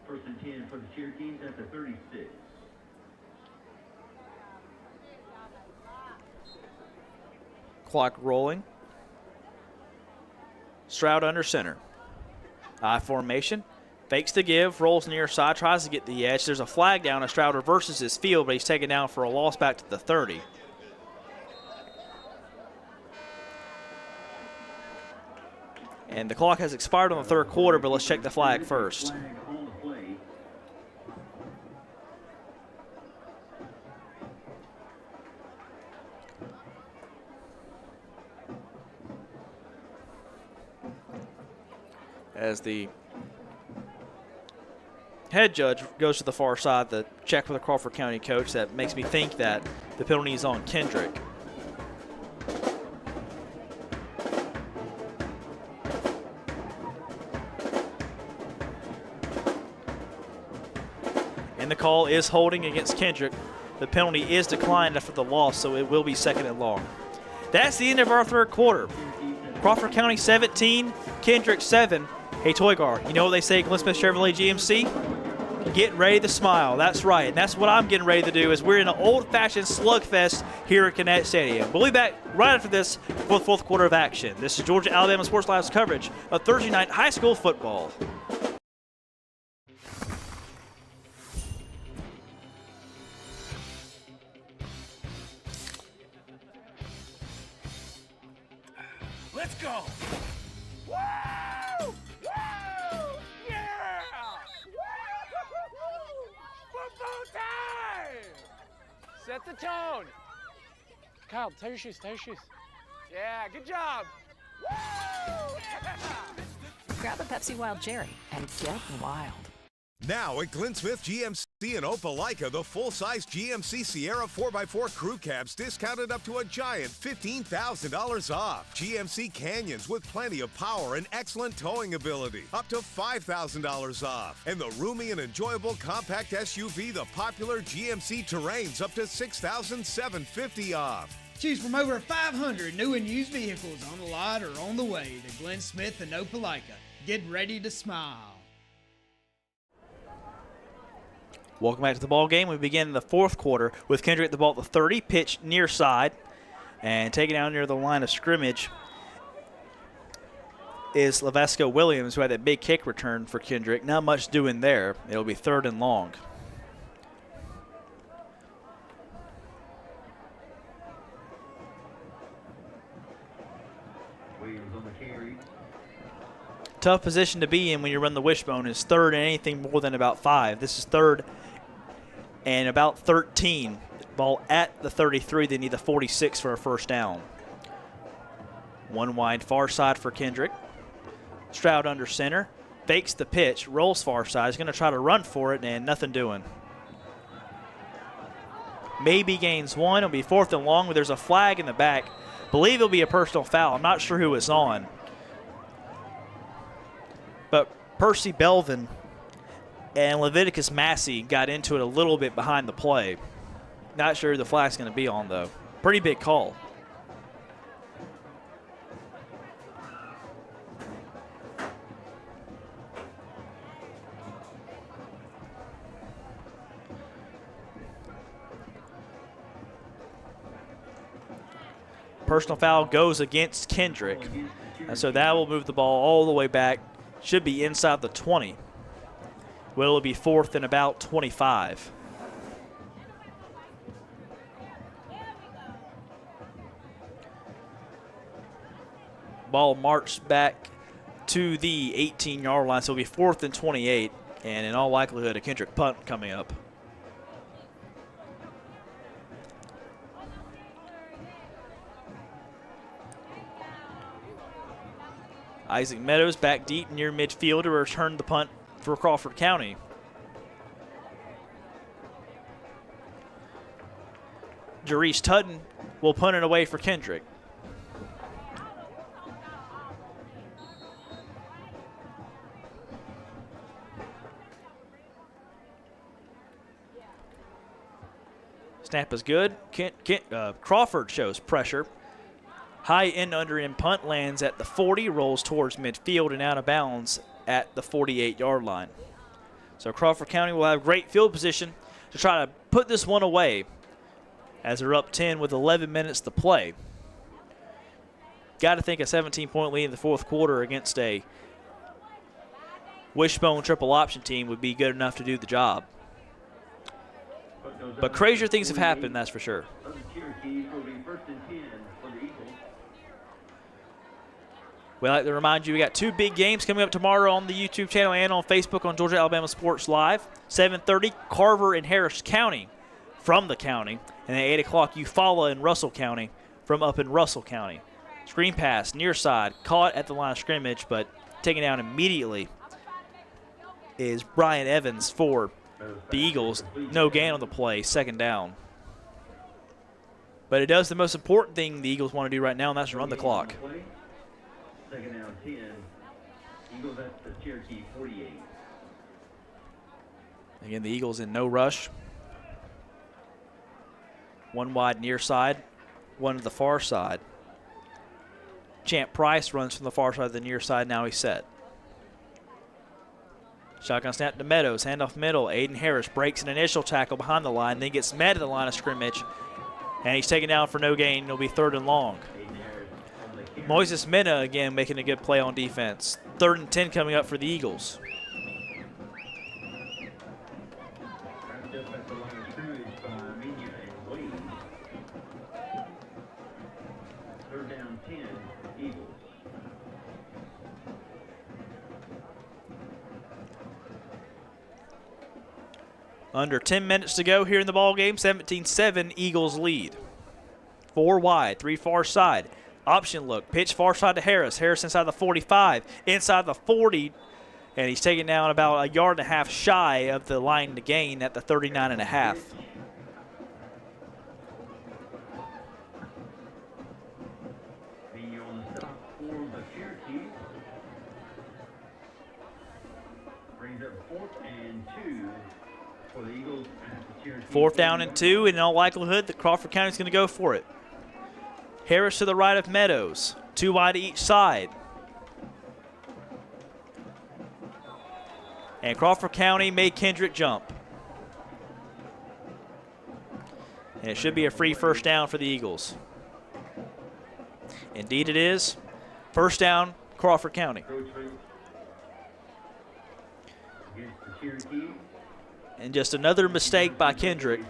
1st and 10 for the Cherokees at the 36. Clock rolling. Stroud under center. I formation. Fakes the give, rolls near side, tries to get the edge. There's a flag down as Stroud reverses his field, but he's taken down for a loss back to the 30. And the clock has expired on the 3rd quarter, but let's check the flag first. Flag on the play. As the head judge goes to the far side to check with the Crawford County coach, that makes me think that the penalty is on Kendrick. And the call is holding against Kendrick. The penalty is declined after the loss, so it will be 2nd and long. That's the end of our 3rd quarter. Crawford County 17, Kendrick 7. Hey, Toygar, you know what they say at Glenn Smith Chevrolet GMC? Get ready to smile. That's right, and that's what I'm getting ready to do. Is we're in an old-fashioned slugfest here at Gannett Stadium. We'll be back right after this for the 4th quarter of action. This is Georgia Alabama Sports Live's coverage of Thursday night high school football. Let's go! Woo! Woo! Yeah! Football time! Set the tone. Kyle, tie your shoes, tie your shoes. Yeah, good job. Woo! Yeah! Grab a Pepsi Wild Cherry and get wild. Now at Glenn Smith GMC in Opelika, the full-size GMC Sierra 4x4 crew cabs discounted up to a giant $15,000 off. GMC Canyons with plenty of power and excellent towing ability, up to $5,000 off. And the roomy and enjoyable compact SUV, the popular GMC Terrains, up to $6,750 off. Choose from over 500 new and used vehicles on the lot or on the way to Glenn Smith and Opelika. Get ready to smile. Welcome back to the ball game. We begin in the 4th quarter with Kendrick at the ball at the 30, pitch near side, and taken out near the line of scrimmage is Lavesco Williams, who had that big kick return for Kendrick. Not much doing there. It'll be 3rd and long. Tough position to be in when you run the wishbone is third and anything more than about 5. This is third and about 13. Ball at the 33. They need the 46 for a first down. One wide far side for Kendrick. Stroud under center. Fakes the pitch. Rolls far side. He's going to try to run for it and nothing doing. Maybe gains 1. It'll be 4th and long, but there's a flag in the back. Believe it'll be a personal foul. I'm not sure who it's on. But Percy Belvin and Leviticus Massey got into it a little bit behind the play. Not sure who the flag's going to be on, though. Pretty big call. Personal foul goes against Kendrick. And so that will move the ball all the way back. Should be inside the 20. Will it be 4th and about 25? Ball marched back to the 18-yard line, so it'll be 4th and 28. And in all likelihood, a Kendrick punt coming up. Isaac Meadows back deep near midfield to return the punt for Crawford County. Jarice Tudden will punt it away for Kendrick. Snap is good. Crawford shows pressure. High end under in punt lands at the 40, rolls towards midfield and out of bounds at the 48-yard line. So Crawford County will have great field position to try to put this one away as they're up 10 with 11 minutes to play. Got to think a 17-point lead in the fourth quarter against a wishbone triple option team would be good enough to do the job. But crazier things have happened, that's for sure. We'd like to remind you we got 2 big games coming up tomorrow on the YouTube channel and on Facebook on Georgia Alabama Sports Live. 7:30, Carver and Harris County from the county. And at 8 o'clock, Eufaula and Russell County from up in Russell County. Screen pass, near side, caught at the line of scrimmage, but taken down immediately is Brian Evans for the Eagles. No gain on the play, second down. But it does the most important thing the Eagles want to do right now, and that's run the clock. Second down 10. Eagles at the Cherokee 48. Again, the Eagles in no rush. One wide near side, one to the far side. Champ Price runs from the far side to the near side. Now he's set. Shotgun snap to Meadows. Handoff middle. Aiden Harris breaks an initial tackle behind the line, then gets met at the line of scrimmage. And he's taken down for no gain. It'll be 3rd and long. Moises Mena again making a good play on defense. 3rd and 10 coming up for the Eagles. Third down 10, Eagles. Under 10 minutes to go here in the ball game. 17-7, Eagles lead. 4 wide, 3 far side. Option look, pitch far side to Harris. Harris inside the 45, inside the 40, and he's taken down about a yard and a half shy of the line to gain at the 39.5. On the stop for the Cherokee. Brings up 4th and 2 for the Eagles at the Cherokee. 4th down and 2, and in all likelihood, the Crawford County is going to go for it. Harris to the right of Meadows. 2 wide to each side. And Crawford County made Kendrick jump. And it should be a free first down for the Eagles. Indeed it is. First down, Crawford County. And just another mistake by Kendrick.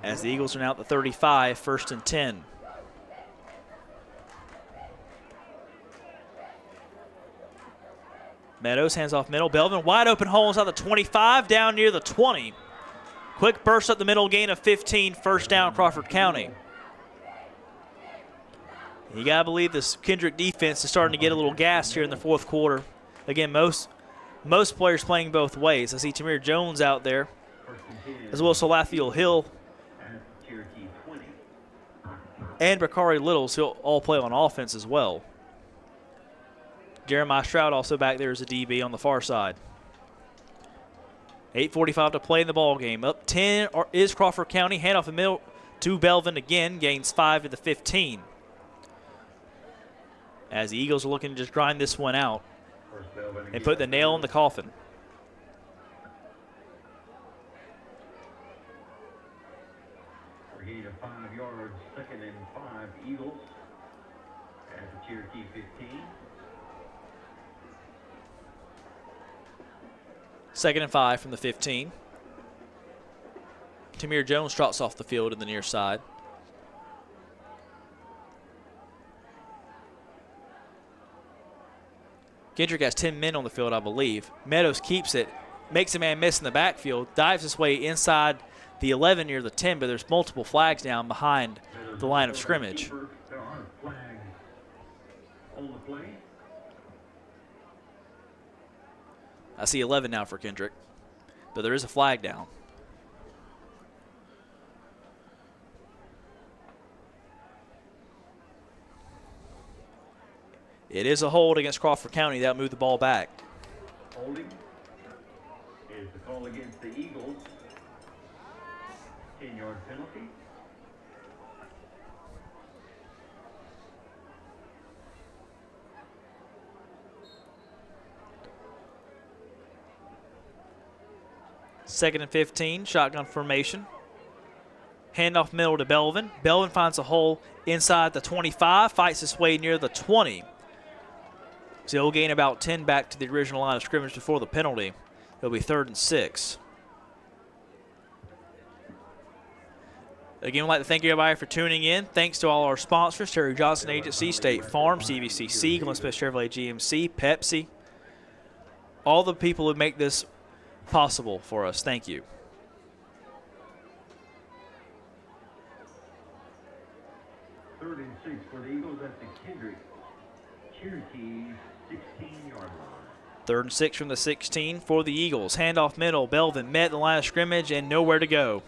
As the Eagles are now at the 35, 1st and 10. Meadows hands off middle. Belvin wide open hole inside the 25, down near the 20. Quick burst up the middle, gain of 15, first down Crawford County. You got to believe this Kendrick defense is starting to get a little gassed here in the fourth quarter. Again, most players playing both ways. I see Tamir Jones out there, as well as Salathiel Hill and Bakari Littles, who all play on offense as well. Jeremiah Stroud also back there as a DB on the far side. 8:45 to play in the ball game. Up 10 is Crawford County. Handoff the middle to Belvin again. Gains 5 to the 15. As the Eagles are looking to just grind this one out and put the nail in the coffin. For a gain of 5 yards, 2nd and 5 Eagles at the Cherokee 15. 2nd and 5 from the 15. Tamir Jones trots off the field in the near side. Kendrick has 10 men on the field, I believe. Meadows keeps it, makes a man miss in the backfield, dives his way inside the 11 near the 10, but there's multiple flags down behind the line of scrimmage. There are flags on the play. I see 11 now for Kendrick, but there is a flag down. It is a hold against Crawford County. That'll move the ball back. Holding is the call against the Eagles. 10-yard penalty. Second and 15, shotgun formation. Handoff middle to Belvin. Belvin finds a hole inside the 25, fights his way near the 20. So he'll gain about 10 back to the original line of scrimmage before the penalty. It'll be 3rd and 6. Again, I'd like to thank everybody for tuning in. Thanks to all our sponsors, Terry Johnson Agency, State Farm, CBCC, Glen Smith Chevrolet GMC, Pepsi. All the people who make this possible for us. Thank you. Third and 6 for the Eagles at the Kendrick Cherokee 16-yard line. 3rd and 6 from the 16 for the Eagles. Handoff middle. Belvin met the line of scrimmage and nowhere to go.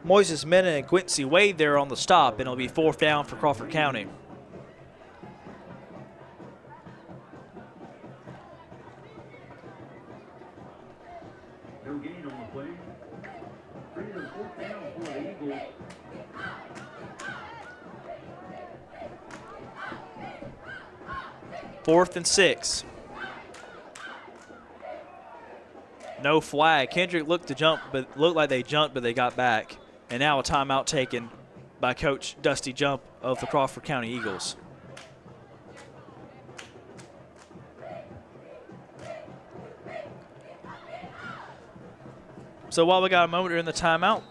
Moises Mena and Quincy Wade there on the stop, and it'll be 4th down for Crawford County. No gain on the play. 3rd and 4th down for the Eagles. Fourth and 6. No flag. Kendrick looked like they jumped, but they got back. And now a timeout taken by Coach Dusty Jump of the Crawford County Eagles. So while we got a moment during the timeout,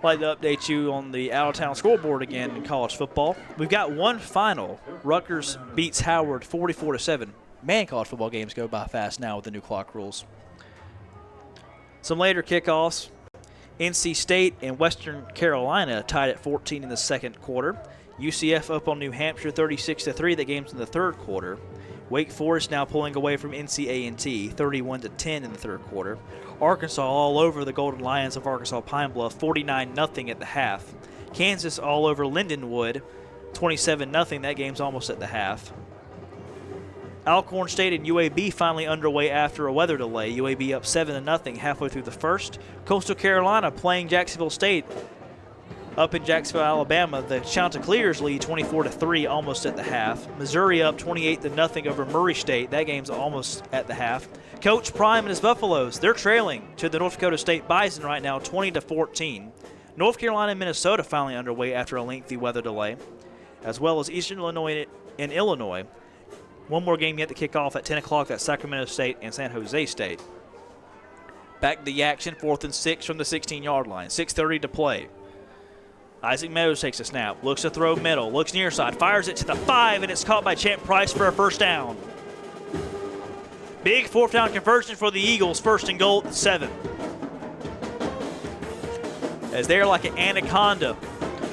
I'd like to update you on the out-of-town scoreboard again in college football. We've got one final. Rutgers beats Howard 44-7. Man, college football games go by fast now with the new clock rules. Some later kickoffs. NC State and Western Carolina tied at 14 in the second quarter. UCF up on New Hampshire 36-3. That game's in the third quarter. Wake Forest now pulling away from NC A&T 31-10 in the third quarter. Arkansas all over the Golden Lions of Arkansas Pine Bluff 49-0 at the half. Kansas all over Lindenwood 27-0. That game's almost at the half. Alcorn State and UAB finally underway after a weather delay. UAB up 7-0 halfway through the first. Coastal Carolina playing Jacksonville State up in Jacksonville, Alabama. The Chanticleers lead 24-3 almost at the half. Missouri up 28-0 over Murray State. That game's almost at the half. Coach Prime and his Buffaloes, they're trailing to the North Dakota State Bison right now 20-14. North Carolina and Minnesota finally underway after a lengthy weather delay, as well as Eastern Illinois and Illinois. One more game yet to kick off at 10 o'clock. That's Sacramento State and San Jose State. Back to the action, 4th and 6 from the 16-yard line. 6:30 to play. Isaac Meadows takes a snap, looks to throw middle, looks near side, fires it to the 5, and it's caught by Champ Price for a first down. Big fourth down conversion for the Eagles, 1st and goal at the 7. As they're like an anaconda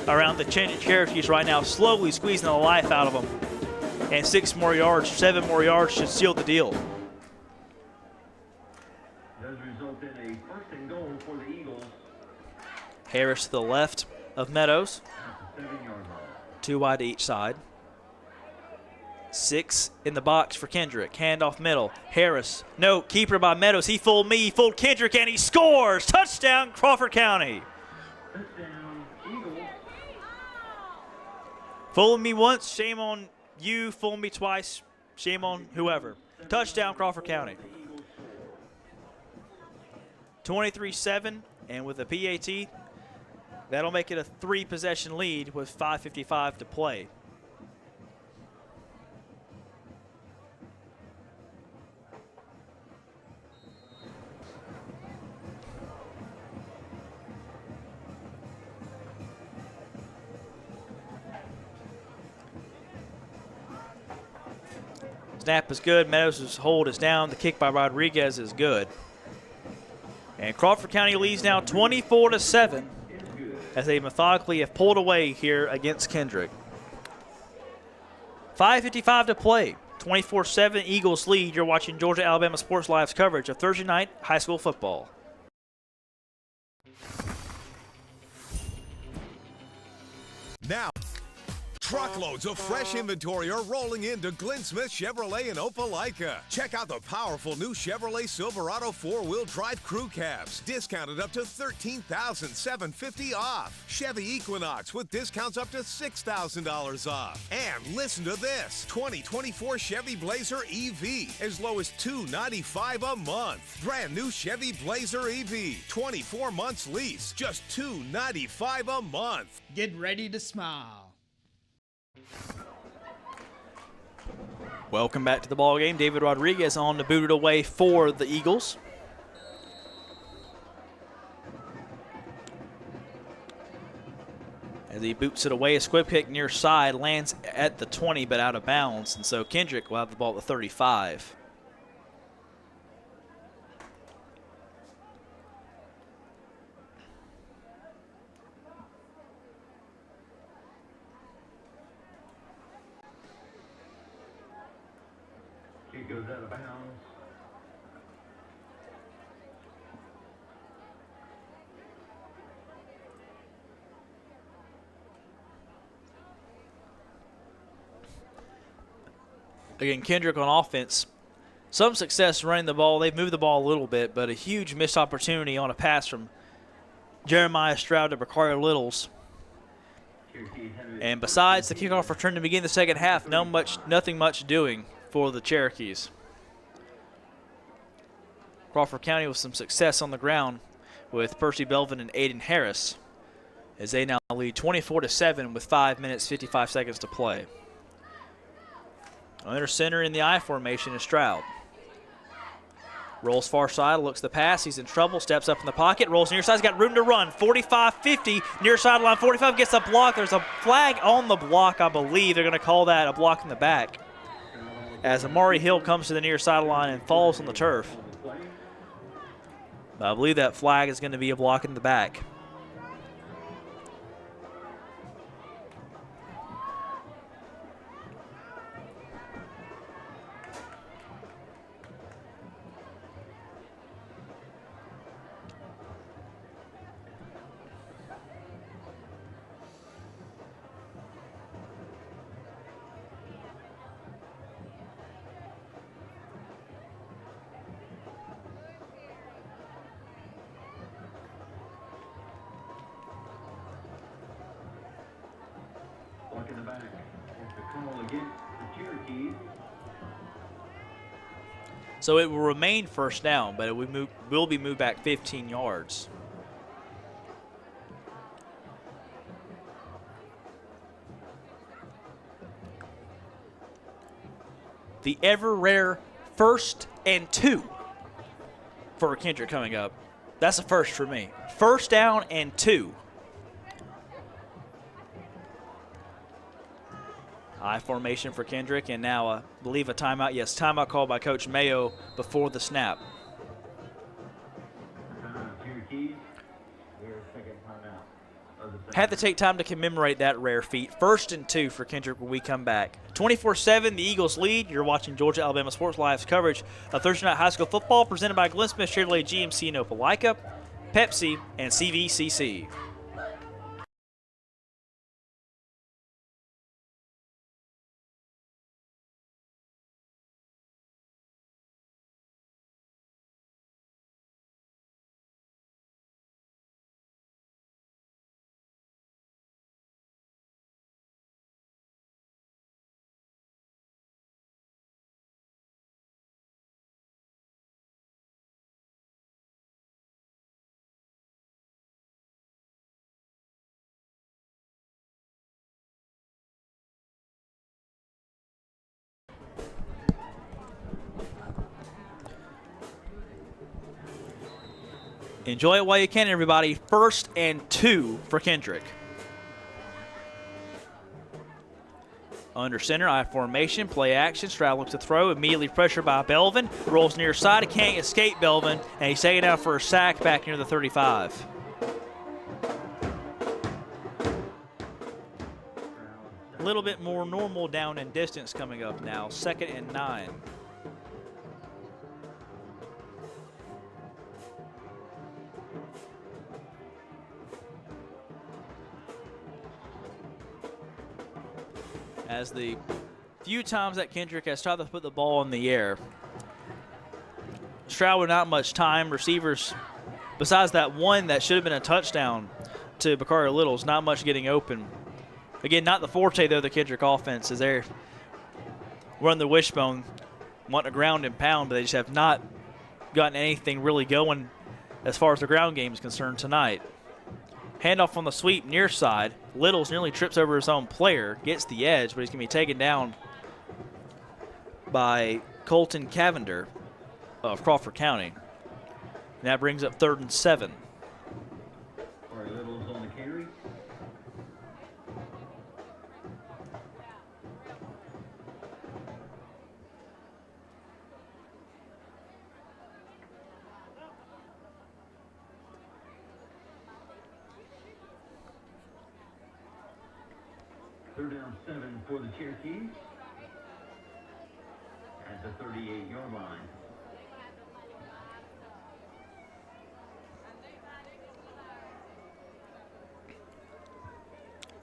around the Cherokees right now, slowly squeezing the life out of them. And 6 more yards, 7 more yards should seal the deal. Does result in a 1st and goal for the Eagles. Harris to the left of Meadows. 7-yard line. 2 wide to each side. 6 in the box for Kendrick. Handoff middle. Harris. No, keeper by Meadows. He fooled me. He fooled Kendrick, and he scores. Touchdown, Crawford County. Touchdown, Eagles. Fooling me once, shame on you. Fooling me twice, shame on whoever. Touchdown, Crawford County. 23-7, and with a PAT, that'll make it a 3-possession lead with 5:55 to play. Snap is good. Meadows' hold is down. The kick by Rodriguez is good. And Crawford County leads now 24-7 as they methodically have pulled away here against Kendrick. 5:55 to play. 24-7 Eagles lead. You're watching Georgia Alabama Sports Live's coverage of Thursday night high school football. Now, truckloads of fresh inventory are rolling into Glenn Smith Chevrolet in Opelika. Check out the powerful new Chevrolet Silverado 4-wheel drive crew cabs, discounted up to $13,750 off. Chevy Equinox with discounts up to $6,000 off. And listen to this, 2024 Chevy Blazer EV, as low as $295 a month. Brand new Chevy Blazer EV, 24 months lease, just $295 a month. Get ready to smile. Welcome back to the ball game. David Rodriguez on to boot it away for the Eagles. As he boots it away, a squib kick near side lands at the 20 but out of bounds, and so Kendrick will have the ball at the 35. Kick goes out of bounds. Again, Kendrick on offense, some success running the ball. They've moved the ball a little bit, but a huge missed opportunity on a pass from Jeremiah Stroud to Bakari Littles. And besides the kickoff return to begin the second half, nothing much doing for the Cherokees. Crawford County with some success on the ground with Percy Belvin and Aiden Harris as they now lead 24-7 with 5 minutes, 55 seconds to play. Under center in the I formation is Stroud. Rolls far side, looks the pass, he's in trouble, steps up in the pocket, rolls near side, he's got room to run, 45-50, near sideline, 45 gets a block. There's a flag on the block, I believe. They're going to call that a block in the back as Amari Hill comes to the near sideline and falls on the turf. But I believe that flag is going to be a block in the back. In the back. It's the call against the Cherokees. So it will remain first down, but it will be moved back 15 yards. The ever rare 1st and 2 for Kendrick coming up. That's a first for me. 1st down and 2. I formation for Kendrick, and now I believe a timeout. Yes, timeout called by Coach Mayo before the snap. Had to take time to commemorate that rare feat. 1st and 2 for Kendrick when we come back. 24-7, the Eagles lead. You're watching Georgia Alabama Sports Live's coverage of Thursday Night High School Football presented by Glenn Smith Chevrolet GMC in Opelika, Pepsi, and CVCC. Enjoy it while you can, everybody. 1st and 2 for Kendrick. Under center, I formation, play action. Stroud looks to throw, immediately pressured by Belvin. Rolls near side, he can't escape Belvin, and he's taken out for a sack back near the 35. A little bit more normal down and distance coming up now. 2nd and 9. As the few times that Kendrick has tried to put the ball in the air, Stroud with not much time. Receivers, besides that one that should have been a touchdown to Bakari Littles, not much getting open. Again, not the forte, though, the Kendrick offense is there. Run the wishbone, want to ground and pound, but they just have not gotten anything really going as far as the ground game is concerned tonight. Handoff on the sweep near side. Littles nearly trips over his own player, gets the edge, but he's going to be taken down by Colton Cavender of Crawford County. And that brings up 3rd and 7. Littles on the carry. Third down 7 for the Cherokees at the 38-yard line.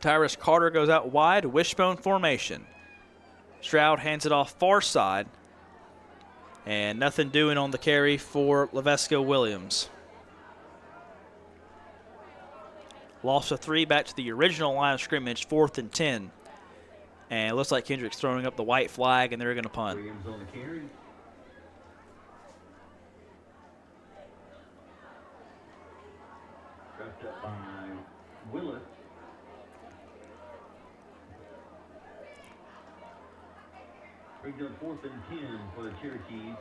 Tyrus Carter goes out wide, wishbone formation. Stroud hands it off far side, and nothing doing on the carry for Lavesco Williams. Loss of 3 back to the original line of scrimmage, 4th and 10. And it looks like Kendrick's throwing up the white flag, and they're going to punt. Williams on the carry. Wrapped up by Willis. Brings up 4th and 10 for the Cherokees.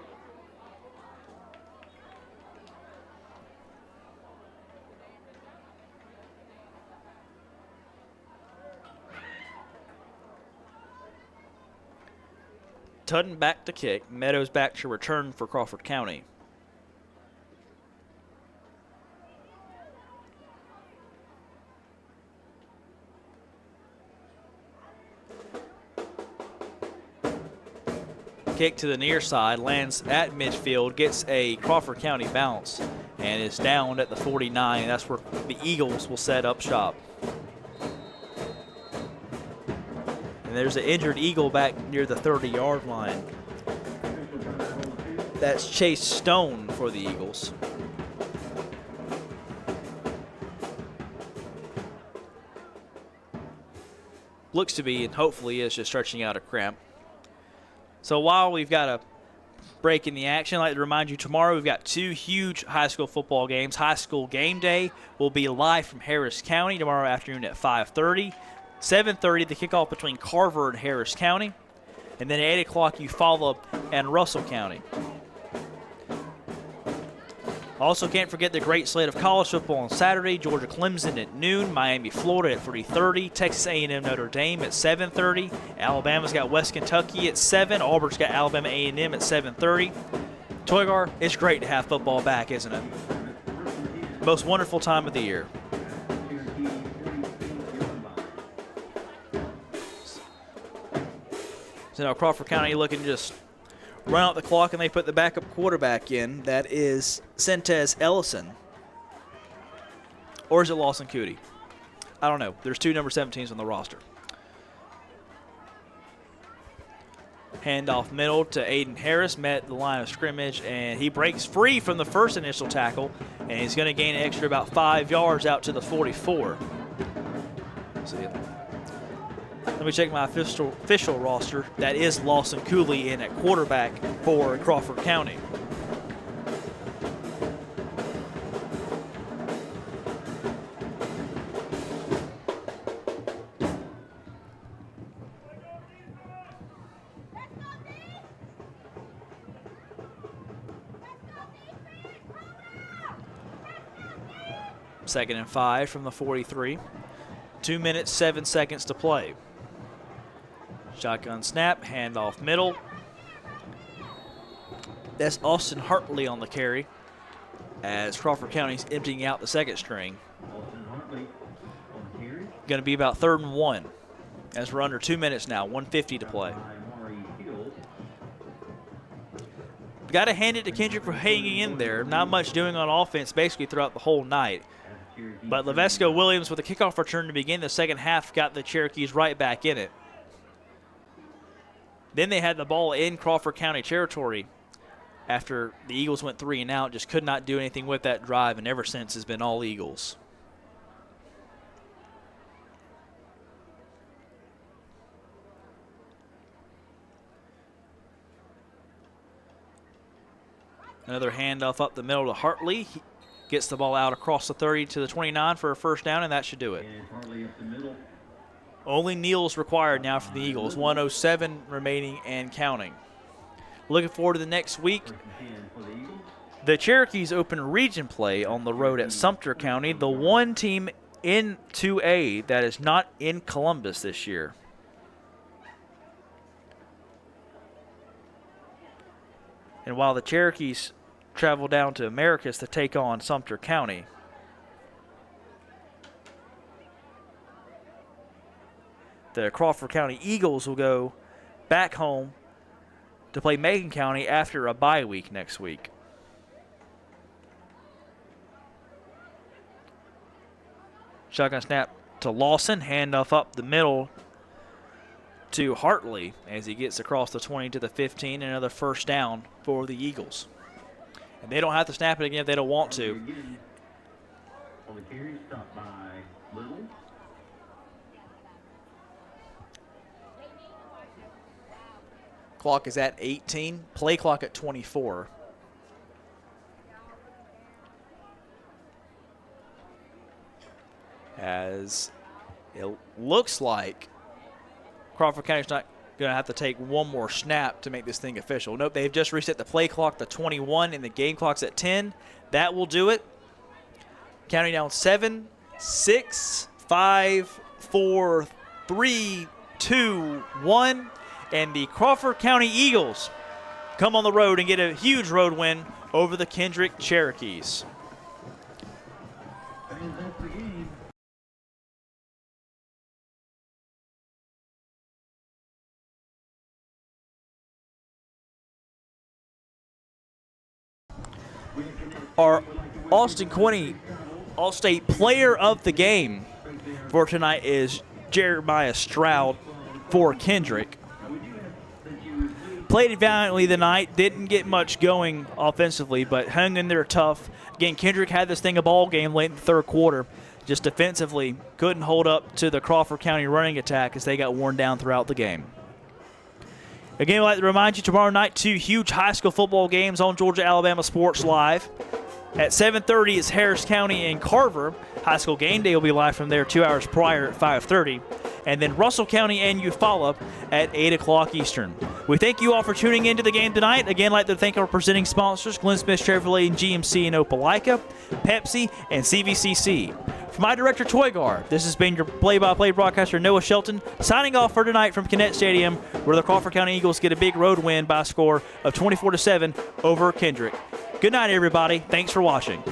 Tudden back to kick. Meadows back to return for Crawford County. Kick to the near side, lands at midfield, gets a Crawford County bounce, and is down at the 49. That's where the Eagles will set up shop. And there's an injured Eagle back near the 30-yard line. That's Chase Stone for the Eagles. Looks to be, and hopefully is, just stretching out a cramp. So while we've got a break in the action, I'd like to remind you tomorrow we've got 2 huge high school football games. High school game day will be live from Harris County tomorrow afternoon at 5:30. 7:30, the kickoff between Carver and Harris County. And then at 8 o'clock, you follow up in Russell County. Also, can't forget the great slate of college football on Saturday. Georgia Clemson at noon, Miami, Florida at 3:30, Texas A&M Notre Dame at 7:30, Alabama's got West Kentucky at 7, Auburn's got Alabama A&M at 7:30. Toygar, it's great to have football back, isn't it? Most wonderful time of the year. So now Crawford County looking to just run out the clock, and they put the backup quarterback in. That is Sentez Ellison. Or is it Lawson Cootie? I don't know. There's 2 number 17s on the roster. Handoff middle to Aiden Harris, met the line of scrimmage, and he breaks free from the first initial tackle, and he's going to gain an extra about 5 yards out to the 44. See it. Let me check my official roster. That is Lawson Cooley in at quarterback for Crawford County. Second and 5 from the 43. 2 minutes, 7 seconds to play. Shotgun snap, handoff middle. That's Austin Hartley on the carry as Crawford County's emptying out the second string. Going to be about 3rd and 1 as we're under 2 minutes now, 1:50 to play. Got to hand it to Kendrick for hanging in there. Not much doing on offense basically throughout the whole night. But Levesco Williams with a kickoff return to begin the second half got the Cherokees right back in it. Then they had the ball in Crawford County territory after the Eagles went 3 and out, just could not do anything with that drive, and ever since has been all Eagles. Another handoff up the middle to Hartley. He gets the ball out across the 30 to the 29 for a first down, and that should do it. Only kneels required now for the Eagles. 1:07 remaining and counting. Looking forward to the next week. The Cherokees open region play on the road at Sumter County, the one team in 2A that is not in Columbus this year. And while the Cherokees travel down to Americus to take on Sumter County, the Crawford County Eagles will go back home to play Macon County after a bye week next week. Shotgun snap to Lawson, handoff up the middle to Hartley as he gets across the 20 to the 15, another first down for the Eagles. And they don't have to snap it again if they don't want to. On the carry, stopped by Little. Clock is at 18, play clock at 24. As it looks like Crawford County's not going to have to take one more snap to make this thing official. Nope, they've just reset the play clock to 21 and the game clock's at 10. That will do it. County down 7, 6, 5, 4, 3, 2, 1. And the Crawford County Eagles come on the road and get a huge road win over the Kendrick Cherokees. Our Austin County All-State Player of the Game for tonight is Jeremiah Stroud for Kendrick. Played valiantly tonight, didn't get much going offensively, but hung in there tough. Again, Kendrick had this thing a ball game late in the third quarter. Just defensively couldn't hold up to the Crawford County running attack as they got worn down throughout the game. Again, I'd like to remind you tomorrow night 2 huge high school football games on Georgia-Alabama Sports Live. At 7:30 is Harris County and Carver. High school game day will be live from there 2 hours prior at 5:30. and then Russell County and Eufaula at 8 o'clock Eastern. We thank you all for tuning into the game tonight. Again, I'd like to thank our presenting sponsors, Glenn Smith Chevrolet and GMC in Opelika, Pepsi, and CVCC. For my director, Toygar, this has been your play-by-play broadcaster, Noah Shelton, signing off for tonight from Kinnett Stadium, where the Crawford County Eagles get a big road win by a score of 24-7 over Kendrick. Good night, everybody. Thanks for watching.